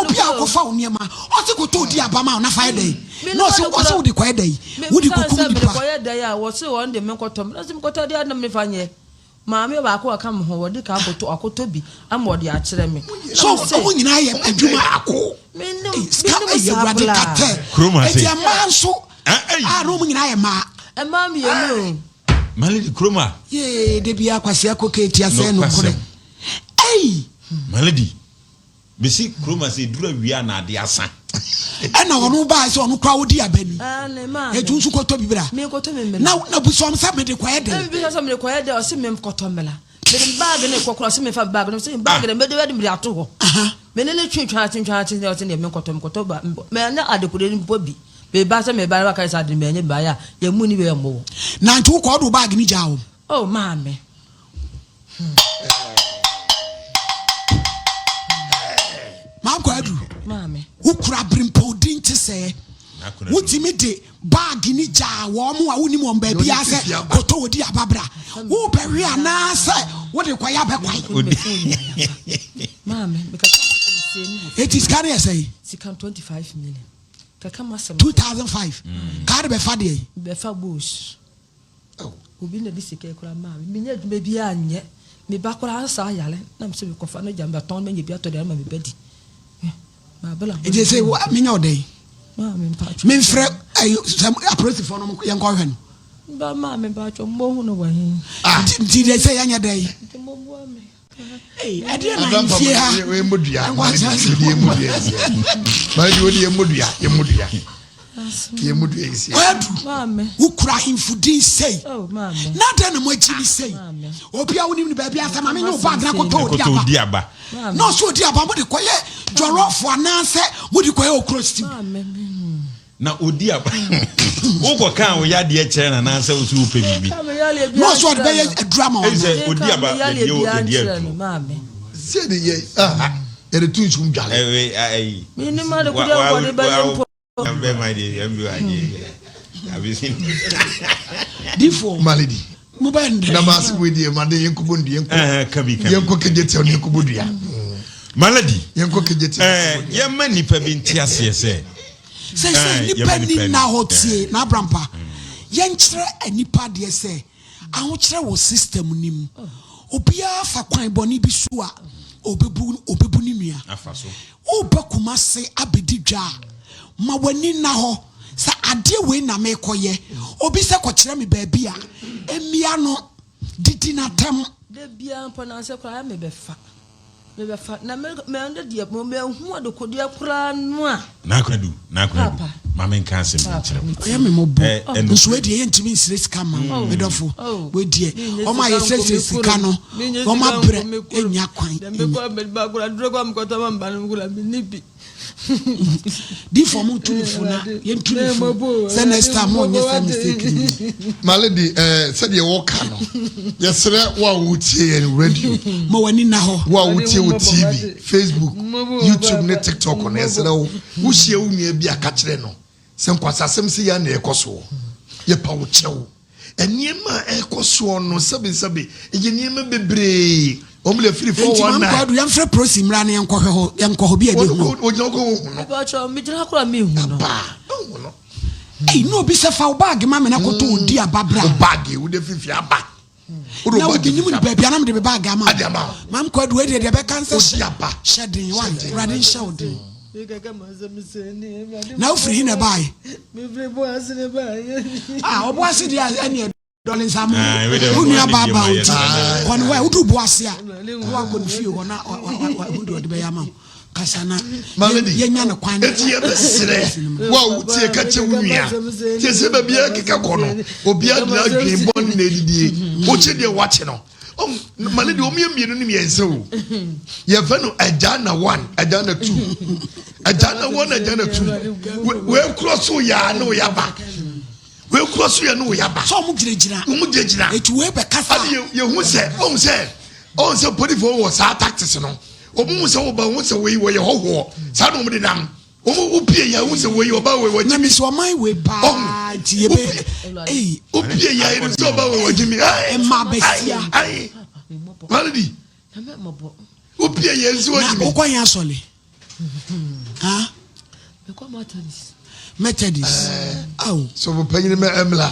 obi a ko fa oni ma o se ko to odi aba ma na fa de no se o se odi kwa de wodi ko ku ni pa ko ye de ya wo se won de me nkoto me se me nkoto de adam me fa nye maami ba ko aka mo ho wodi ka akoto bi am wodi a kire me so o nyina ye adwuma ako me nim ye wadi kate e ma so no mu nyina ye ma mi ye no Malady Kroma ye de bia kwase akoke tia se no kore Malady besi Kroma se dura wia na ade asa na wono ba se onu kwa wodi abani ne ma e junsu ko to bibra me ko to me na bu so am sa me de kwa de bi so me de kwa de o se me ko to mela me bag ne kokoro se me fa bag no se bag ne me de me ato ho me ne twetwa o se ne me ko to ba me na adekure ni bobi be ba se me ba ka sa de me nye ba ya ye mu ni be mo na ntu ko do bag ni jawo oh ma me ma ko adu Mame. Ukura brimpo dinti se. Wutimi de bag ni jawo mu a woni mo mba bia se koto odi ababra. Wo bewe ana se wo de kwaya be kwai. Mame, it is carry say. Sikan 25 million. Kaka masem 2005. Card be fa de. Be fa bush. Oh, obi na disike kura mame. Me nya dwuma bia anye. Me ba kura sa yale. Na me se ko fa no jamba ton me bia to de ma me bedi. It is say what me know day. Me frɛ approach for no yen ko hwen. Ba ma me ba cho mo hu no wa hin. Did they say anya day? I didn't know if you have we modua. Ma di odi emodua. Yemodua isi. Mame. Ukura infudin say. Oh mame. Na da na mo achi say. Obi a woni ni ba bia sama me no bag na ko to odi aba. No so odi aba mo de koye jollof ananse mo di koye okrosti. Na odi aba. Uko kan wo yade e kire na nanse wo su pe bibi. No so de be drama on. Odi aba de o de mame. Se de ye ere tun chum jale. Me ni ma de ko de ba Ambe my dear, Abisini. Difo Malady. Mubende. Na masi wedi mande yenkubo ndi kabi. Yenko kejete on yenkubo dua. Malady. Yenko kejete. Yemma nipa bi ntiase se. Se nipa ni na hotie na brampa. Yenkyere anipa de se. Ahokyere wo system nim. Obia fa kwan boni bi so a obebu ni nua. Afa so. Obakuma se abedi dwa. Ma wani na ho sa ade we na me koye obi se ko kire me ba bia emia no didi na tem de bia mpo na se kwa me be fa na me ande de mo me hu ade kodi akura no a na kwadu ma me nka se me kire ya me mo bo nso we de ye ntimi nsire sika ma me dofo we de o ma ye sese sika no o ma bre enya kwan me ko me ba kura duro ko am ko to ma no kura me nibi di form tulifuna yen tulifu say next time mo nyesa mistake Malady said ye walk no yesre wa wutie en radio mo wani na ho wa wutie wo TV Facebook YouTube ne TikTok on yesre wo hie wo nua bi aka kire no se nkwasasem se ya na ekoso ye pa wo chewo eniema ekoso no sabe ye niema bebre omle free for one night am yam free prosim ra na yenko bi e de hu no ba cho mi jira kura mi hu no no bi se fa bag ma me na ko to odi ababra bag wo de fifi aba na wo ginim ni ba bia na me de bag ama mam kwadu e de be cancer shedding one radin shedding na free na buy me free boy asine buy obo aside ani Darling Sam, who knew about one way, who do Boasia, who are going to feel one who do the Bayama. Kasana, Malady, Yana Quantity, wow, take a chimney. Tis a baby, Kikakono, or be a dream born lady. Watch it, watching. Oh, Malady, me and so. Yavano, Adana 1, Adana 2, Adana 1, Adana 2. Well, cross ya, no yaba. Well, cross you, no yaba. So Mujina, it will be Casa. You who said, so put it forward, our taxes, no. Almost over once away where your whole war. Son of the Nam. Oh, Pia, once away your bow. What you miss my way by Tia. Oh, Pia, is over what you mean. I am my bestia. Malady. Oh, Pia, is what you mean. Solly. Ah, Methodist. Oh, so we're paying him Emla.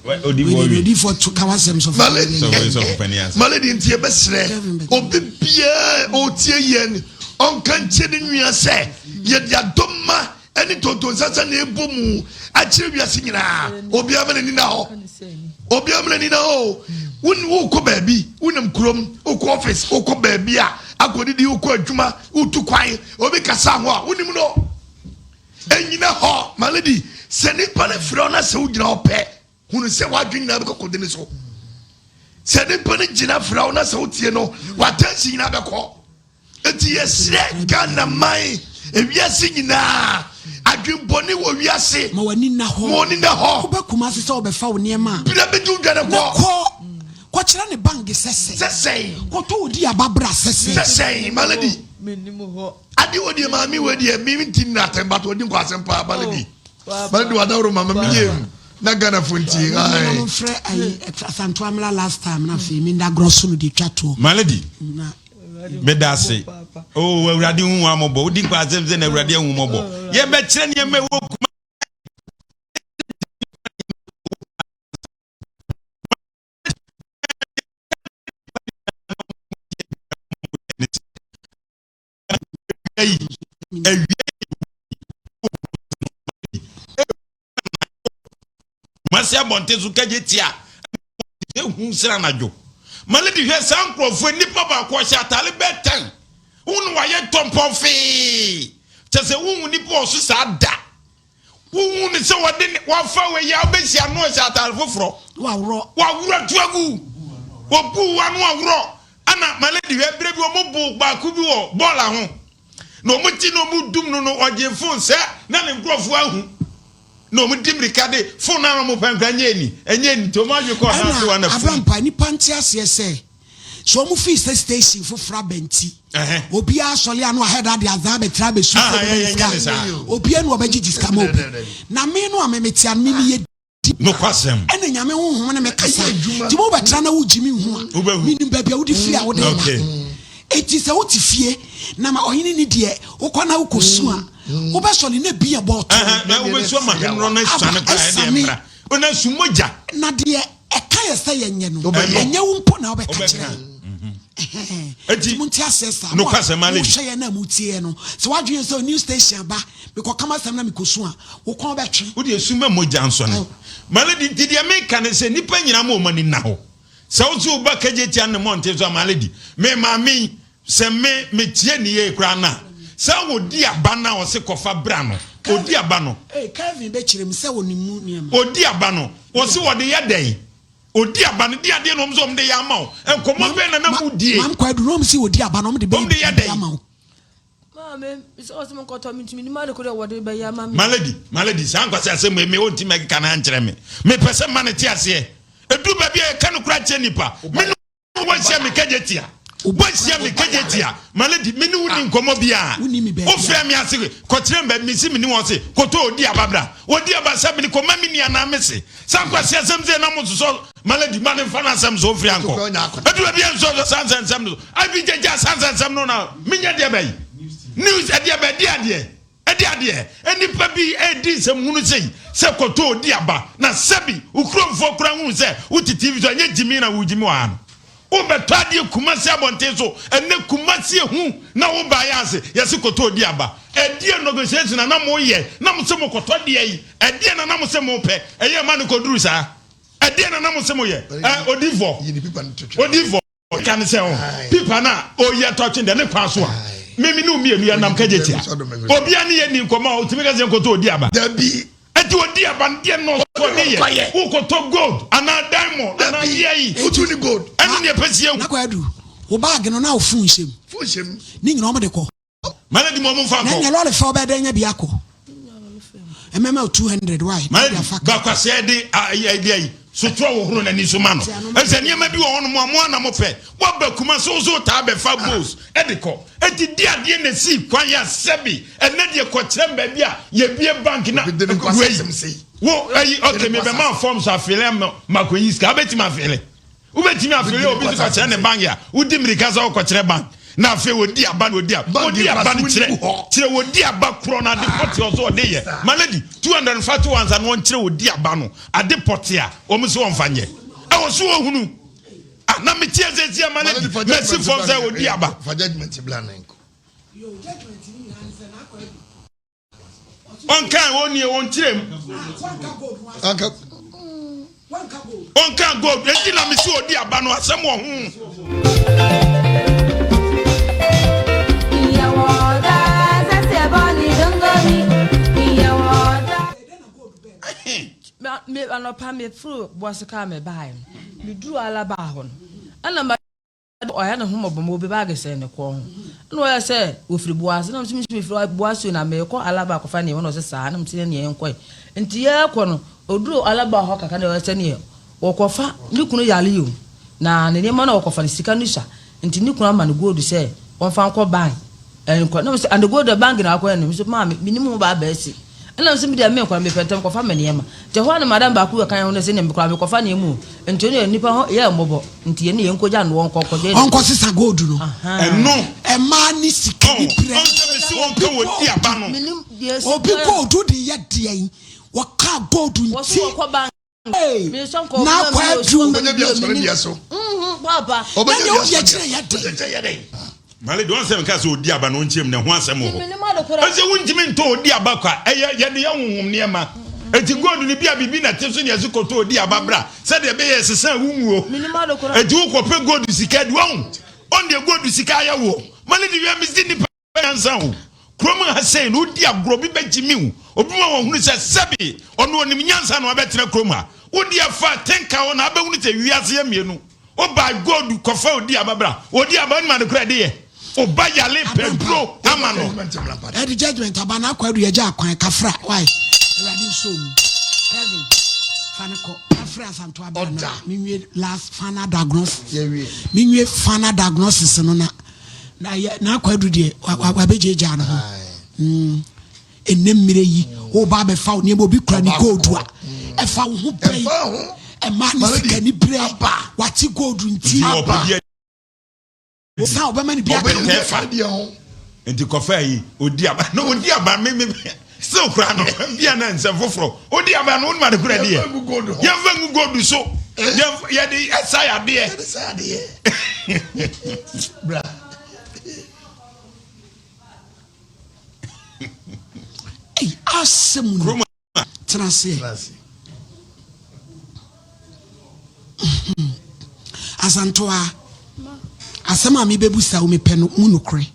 Ready for 2 hours of Malady in Tiabesre. Oh, Pia, oh, Tian, on Canchinin, you say, yet Yadoma, and it was such a name boom. Actually, we are singing now. Obiaman now. Obiaman now. Wouldn't baby, wouldn't crum, or office, or baby. I could do Juma, who took quiet, or make a sangwa, wouldn't you know? And you know, Malady, send it for the front, so you know, pet. Who say what drink never could do so. Send it for the Gina Frona, so you know, what else you never call. It's yes, Gana Mai, if you're singing now. I drink Bonnie, what we are saying, Moanina Hall, Bakumas is all before near man. But I bet you got a walk. What's on the bank is say, what told you about Brass? Say, Malady. I do what your mammy would hear me nothing but what you was in Malady. But do I know, Mamma? Not gonna funty. I'm afraid I Santuamla last time, nothing in that gross di chateau. Malady. Medase. Oh, radio Wamobo, didn't pass them in a radio Wamobo. Ye bet you may walk. Masia Montezu Kajetia, who Sranajo. Malady has uncle for Nipa Quasha Talibetan. Unwaya Tompofi. Just a woman Nipo Susada. Who is so what didn't one far away Yabesia noise at Alfofro. Wow, Dragu. Wapu one rock. Anna Malady, we have brave Mobo Bakubu, Bola home. No much no mudum no or your phone, sir. None of Grove Wahu. No mudim Ricade, phone animal Pangani, and yen Tomajo call one of Piny Pantias, yes, say. So Mufi station for Frabenti. Obia Soliano had the Azabe Trabes. Opian Wabajis come up. Nameno Ametian Mimi. No question. And then Yaman want to make a sign. Jimoba Trana Jimmy, meaning baby, would you feel? Okay. It is a what if Nama Oheneni Adazoa, Okwana Ukosua, Obasoli ne be about. Ona sumoja. Nadia, a kaya say yeno, and you won't put our Muntia says, no Casamali, Shayana Mutieno. So what do you say new station back? Because come as Namikosua, who come back. Would you assume more Johnson? Malady did you make can say Nippon more money now? So to Bakajeti and the Montes of Malady. Me mammy, send me tieni crana. So would dear Banna or Secofa Brano, or dear Bano. Eh, Calvin Betcher himself on the moon, or dear Bano, or so what the other day. Oh dear Ban, dear Denoms on the Yamo, and come on, Ben and I'm dear. I'm quite wrong, see what dear Banom the bomb the other day. Mamma, it's awesome. Got me to me, Mother could have what by your mamma. Malady, Sanka says, may me own team make can answer me. May person manatias here. A do baby, I cannot cry Chenipa. Men, what's your Mikajetia? What's your Mikajetia? Malady, Minu Nkommo Bia. Oh, Family, I say, Cotrembe, Missy Minuanse, Coto, dear Babra. What dear Basabini, Comamini and Amesi. Sanka says something almost so. Malady, man, and Fanasam so Franco. I do a bien so the sons and some. I be just sons and some now. Minya Debay. News at the Abadia. Adia, and the papi, Eddie, some Munusay, Sakoto, Diaba, na Sabi, who crop for Crown, say, what the TV and yet Jimina Wujimuan. Over Tadia Kumasia Monteso, and then Kumasia, who now by us, Yasukoto Diaba. Edia negotiation na mo ye na mo se mo koto de yi edia na mo se mo pe eye ma no koduru sa edia na mo se mo ye odivo kan se o pipa na o ye touching de ne kwa so a memi no mienu ya nam kajetia obi ani ye ni nkoma o timi ka se nkoto odi aba dabi eti odi aba ndie no so de ye wo koto gold ana diamond ana ye utu ni gold enu ne pesi na kwa adu wo bag no na ofun shem ni nyina o de ko Malady mo mfa ko. Na nyalo le fa obede nya bi akọ. Emema 200 why? Malady ba kwase de ai so tro wo horo na ni so ma no. Ese niam bi wo hono mo na mo pe. Wo ba kuma so ta be fa goals. E de ko. Eti di ade na si kwan ya sebi. Ene de ko kire ba bi a ye bie bank na. Wo ai okay me be man forms afele makoyi ska beti ma fele. Wo beti ma fele obi so kire ne bank ya. Wo di mirika za wo ko kire bank. Na fe wodi aba no di aba ni kire wodi aba kro na de pot ozo de ye Malady 240 ones and one kire wodi aba no ade pot ya o mo se won fanye e wo so ohunu na me tie zezia Malady merci for say wodi aba for judgment plan enko yo judgment ni answer na akọ on kan woni e won kire on kan go e na me se wodi aba no asem wo hu me anopa me fru boss ka me buy me duru alaba ho ana ma oya na homo bomo be bag se ne ko no ya se ofiri boas na me firi boas na me ko alaba ko fa ne won o se sa na me tine ne enko nti ya ko no oduru alaba ho kaka na o se ne wo ko fa ni kunu yale yo na ne ma na wo ko fa sika ni sha nti ni kunu ama ne gold se won fa ko buy enko na me se and gold bank na ko ne me so ma me ni mu ba ba si ana nso mi de me kwa me pentem kwa fa me ma je ho na madam ba ku ya kan ho se ne me kwa me kwa fa ne mu nti ne nipa ho ye mbobo nti ye ne yenkoja no wonko je onko sisa gold no no e ma ni sika ni pre onko me si wonko wodi aba no obi gold di ye de wo ka gold nti me so ko na kwa du papa obeje ye kire ye de Malady don se me ka so odi aba no nchem ne ho asem ho ese wunjimi nto odi aba kwa ye de yahunhum ne ma eti gold ni bia bibi na teso ne eziko to odi aba bra se de be ye sesa wunwo eti wo ko pe gold sika de won on de gold sika ya wo Malady wi amisi ni pansan ho krom ha sei no odi agro bi bejimi hu obi ma won hunu se sebi ono onim nyansa no abetena krom ha odi afa tenka won abehunu te wiase ya mienu o ba gold ko fa odi aba bra odi aba ni ma de kra de ye oba yale pedro amano e the judgment abana akwadu ye ja akwan kafra why ready so Kevin fanako kafra santo abana minwe last final diagnosis minwe final diagnosis no na akwadu de wabejeja no enem mire yi o ba be fa ni obi kura ni gold a e fa wo bai e ma ni sika ni bre wati gold nti sa obema ni bia kefa enti kofa yi odi aba no odi aba me so kura no bia na nse foforo odi aba no ma de kura de ye vangu gold so ye de esaya de bra asem trase asantoa asema mi bebusa o me peno munukre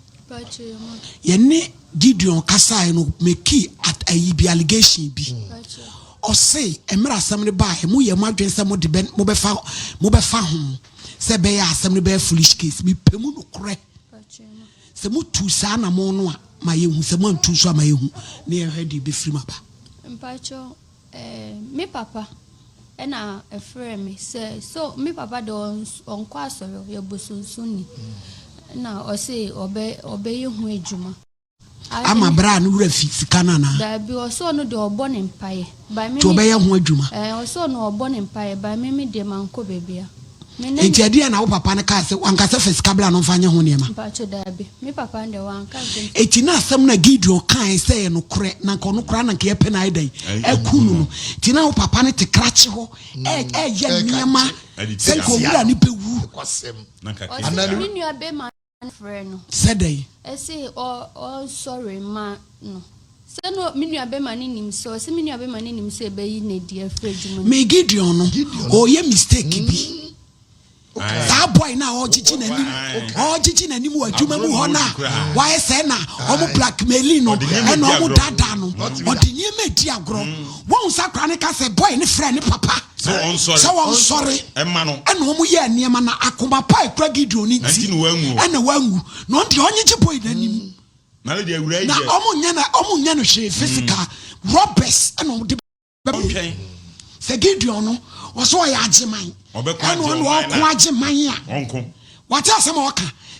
ye ne Gideon kasa no meki at ayi allegation bi o say emra asem ne ba mu ye madwen se mo de ben mo be fa ho se be ya asem ne be foolish case mi pemu nukre se mo tu sa na mo no a ma ye hu se mo ntu so ma ye hu ne ye hedi be free maba mpacho me papa ena a friend me say so me papa don on kwasoro ye bosunsunni na o say obe ye hu ejuma ama bra no wura fisika na da bi o so no de obo ne mpaye ba me to obe ye hu adwuma o so no obo ne mpaye ba me de manko bebia enti ade na wo papa ne ka se wanka se fisika bra no fanye ho ne ma mpacho da bi me papa nde wanka eti na asem na Gideon kan se no kore na nka no kora na nka ye pe na idai ekunu no ti na wo papa ne te krache ho ye niema se ko wura ni pewu na ka anani ni nua be ma friend. Said they. I say, oh, sorry, ma, no. So no, mini abe mani so. Se mini abe mani say be ne dear friend. Me Gideon, oh ye mistake be. That boy now, Gigi and you were Juma Hona. Why say now? Omo blackmailing and Omo Dadano. Or the near me diagro. One Sacranica said, boy, any friend, papa. So I'm sorry. And Omo ye near mana Akuma Pai Craggy Droni and the one not the only boy than now Omo Yana she physical robbers and all the say Gideon. Was why I had mine. And one walk quite mine. Uncle. What else am I?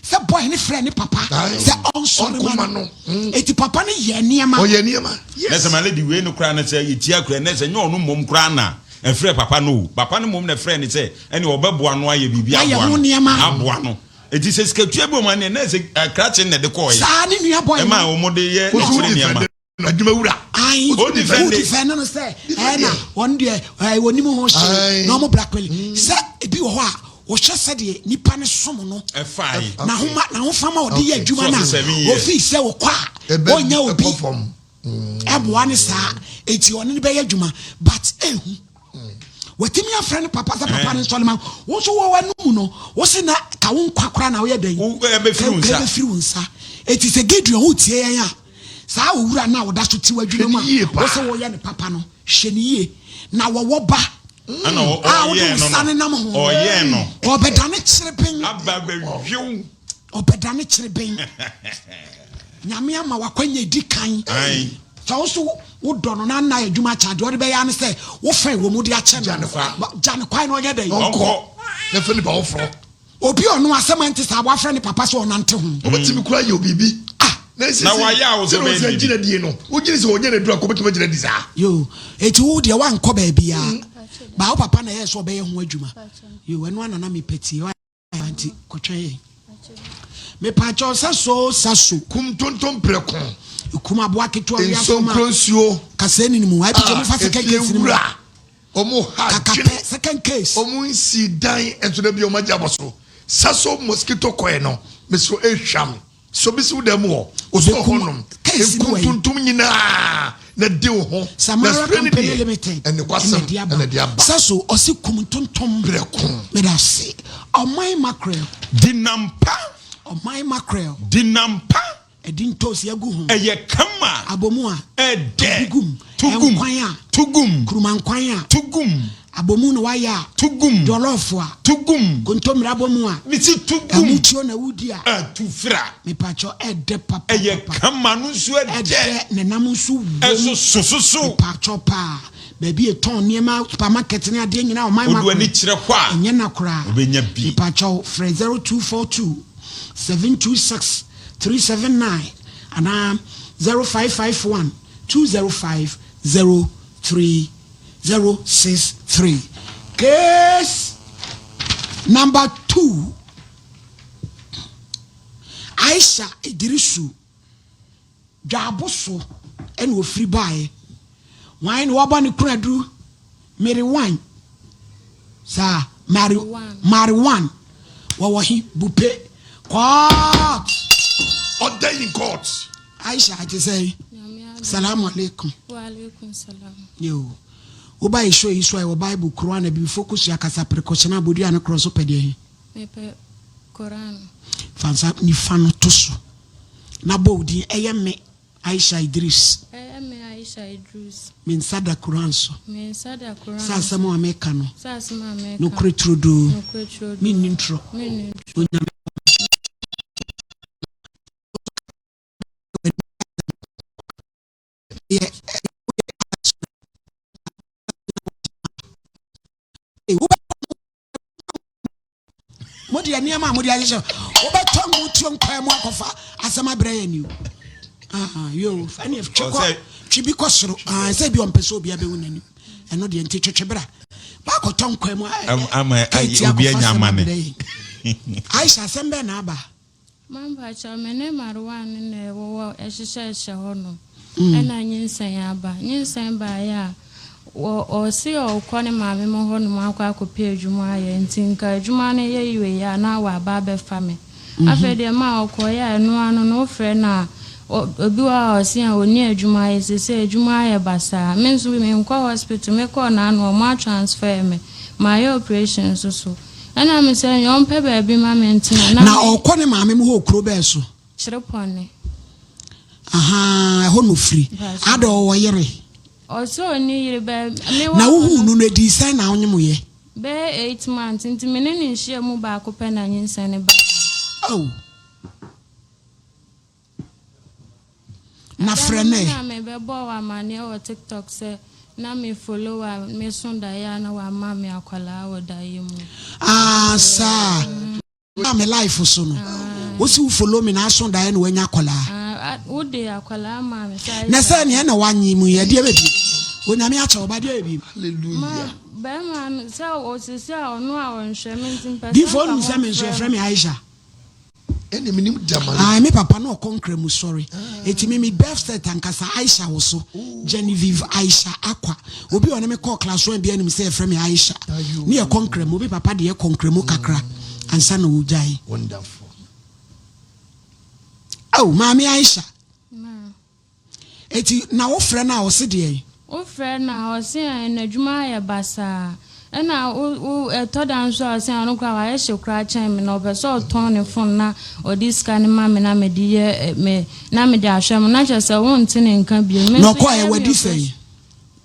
Say boy, any friend, papa. Say on sorry, man. Eti papa ni ye niema. Oh ye niema. Yes, my lady. We no crana say you tia crana. No mum crana. And friend papa no. Papa no mum ne friend say. Any obebo anwa ye bibi abuano. It is a sketchable man and there's a cratching at the coin. Sani niya boy. Emma omode ye. I defend and say, one day I won't even no more blackmail. Say, if you are, or just said, Nippon is someone, a fine. Now, Fama or dear Jumana, or fee sell qua, boy, no perform. One is it's your only bay Juma, but what in your friend Papa and Solomon, what's one no, what's in that Kaun Quacran, where they will it is a gate you would say. Sa owura na wo da so ti wadwuma ma wo se wo ye ne papa no hye ne ye na wo ba ana o ye no o ye no obedane kireben aba ba hwiu obedane kireben nyame ama wakwanya di kan so so wo do no na na adwuma cha de wo be ya ne se wo fa wo mu de a che no jane kwai no ye dey onko na feli ba wo fro obi ono asemanti sa wa fra ne papa so onante ho obetimi kura ye obibi na waya wo so be gina die no wo gina so onye na dura ko betuma gina di sa yo eti wo de wan ko ba bia ba wo papa na ye so be ye ho adwuma yo eno ana na me peti wa anti kotwe me pa cho saso kum tonton preko kum abo aketo wi afoma kronsuo kaseni ni mu ai bi mo fa second case ni mu omo ha second case omo nsi dan ento da bi o magya boso saso mosquito ko e no me so ehwam so bi su dem wo oso honum kuntum nyina na de ho Samara Company Limited and the kwasam and the diaba saso osi kumtuntum breko me da se omai mackerel dinampa omai mackerel dinampa edintos yagu ho eye kama abomu a tugum krumankwan a tugum abomu no waya tugum jolofo a tugum kontomra abomu a miti tugum amutio na wudi a tufra me pacho ede papa eye kama no so ede ne nam so so pacho pa baby e ton niema supermarket ni ade nyina o man ma odu ani kire hɔ a enye na kora obenya bi me pacho 0242 726 379 and 0551 205 03063. Case number 2. Aisha Idrisu Jaboso and wo free buy wine wabani kunadu Mary wine sa Mariwan wawahi bupe court order in court. Aisha I say Salamu alaikum. Wa alaikum salam. Yo. Oba isho wo Bible Quran e bi focus ya kasa precaution abodi an cross opede. Me pe Quran. Fansa ni fano toso. Na bodi eye me Aisha Idris. Me Aisha Idris. Min sada Quran so. Min sada Quran. Sa samo America no. Sa samo America. No kretrudo. No kretrudo. Min intro. Min intro. Modi aniama modi aje obeton mution kwa mu akofa asema braya ni yo fani of chiko chibi kosoro say bi on pese obi abewu nani eno de enti twetwebra ba koton kwa mu ama obi anyama ne Aisha sembe na aba mamba cha mene marwan ne wo ehihye hono ena nyinsan aba nyinsan ba ya o si o kwani maame mo hono akwa akopie adwuma ya ntinka adwuma ne ye yiwe ya na wa ba be fame After the amount koya no friend na obi wa osi an oni adwuma ye se adwuma ye basa me nso me nkwa hospital me call na no ma transfer me my operation so ana me say yon pe ba bi ma mentina na okọ ne maame mu ho kro be so chirepone ho no free ado wo yere also ni yere ba me na wo nu no di sai na onyem ye be 8 months nti me ne nhia mu ba ko pe na nyinsa ne ba na frene na me be bo wa mane o TikTok say na me follow me sonda ya na wa ma me akwala wo da yemu sa na me life so no wo si follow me na sonda ya na wanya akwala wo de akwala ma me say na say ne na wanyi mu ye de be bi onyame acha oba de bi hallelujah ba man say o sisi a ono a won hwe me ntin person before you say me so frame Aisha ene minim damali me papa no konkre mu sorry etimi me birthday tankasa Aisha wo so Genevieve Aisha akwa obi one me call class 1 bia nim say frame Aisha ne e konkre mu obi papa de e konkre mu kakra ansa na ujai wonderful mami Aisha eti na wo frɛ na wo se de wo frɛ na wo se na adwuma ya basa na o to dan so ase anu kwa wa ye kra chen me na obeso ton ne phone na o diska ne ma me na me di me na me di ahwem na chese won ti ne nka bi me no kwa e wadi sei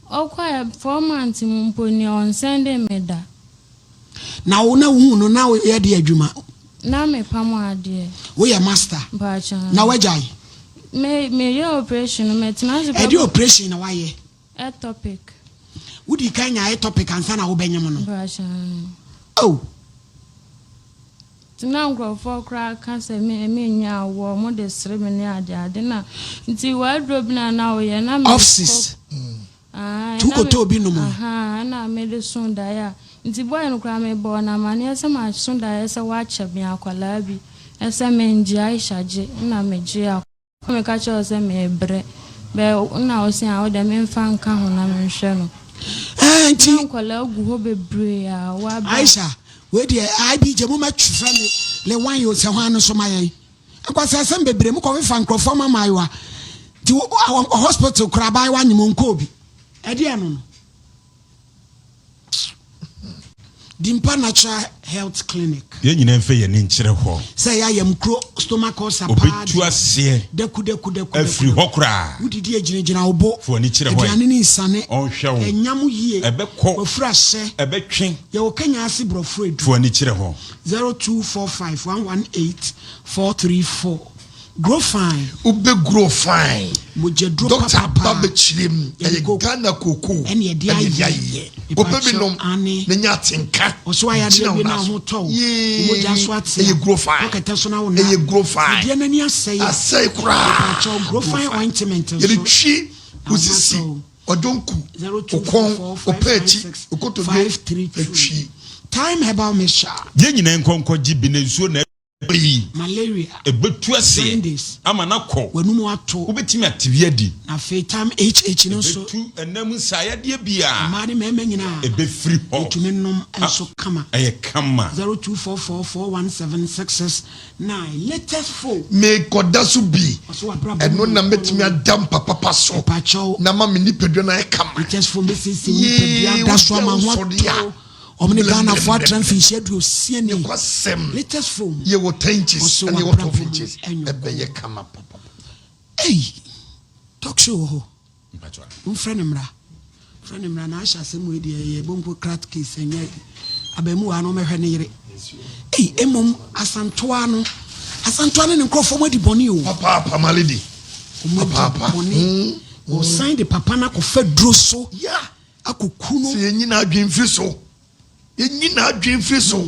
o kwa 4 months mu mponi on send me da na wo na hu no na ye de adwuma na me pamo ade wo ye master ba cha na wajai me ye operation me tina se e di operation na wa ye a topic Woody Kanya a topic and sana Obenyamano. Now grow for crack cancer me ya war more than 3 minutes. Dinner until wardrobe now we are offices. Tuko to be no more. And I made a soon dia. Until boy and cram a born a man, yes, my soon dia as a watch of me aqualabi. As a man, Jaisha, and I made jail. Come catch us a me bread. But now see how the men found come on a channel. Auntie, Aisha, where the IB Jamuma friend, Le Wine, you say, one so my. Because I send baby, Muko fan Crofoma Maiwa to our hospital, Krabai one Munkobi. Ediano Dimpa Natural Health Clinic. Yen in fe yen ho. Say I am crow stomach or sapad. Deku. Every hokra. Who did ye gina obo for ni chire ho. Edianini sane. On show. Enyamu ye. Ebeko. Fresh. Ebetwen. Ye wo Kenya asi brofred. For ni chire ho. 0245 118 434. Grow fine. Ube grow fine. Doctor Babe Chilim. Ghana Koko. And ye dear ye. Obebinom. Nenya tinka. Also I had you now who told. You just what you grow fine. Okay, tell so now. You grow fine. Dear Nania say. I say cry. Grow fine ointment. You chi. Usisi. Odonku. 0244 536 Time herbal mixture. Ye nyina nkonko gibi na nsuo na malaria ebetu ase ama na ko wanumu ato obetimi atibia di na fetam HH no so ebetu enam sayade bia mari meme nyina ebefri ho etumi nom enso kama eye kama 0244417669 latest phone me kodasu bi eno na metimi adam papa so na ma me nipadua na e kama latest phone me sisi nipadua daso ama ho Omni Ghana for transfer do CNA. Latest phone. You will 10 inches and you will 12 inches. Ebeye kama papa. Hey, talk show. Friend Mra na Asha same way dey bombo crack case enye abemu ano mehwe ne yire. Hey, emom asantoa no ne nkrofo mo di boni o. Papa my lady. Papa. Go sign the papa na ko fa dro so. Yeah. Akuku no. Se nyina adwemfi so. You need not dream free so.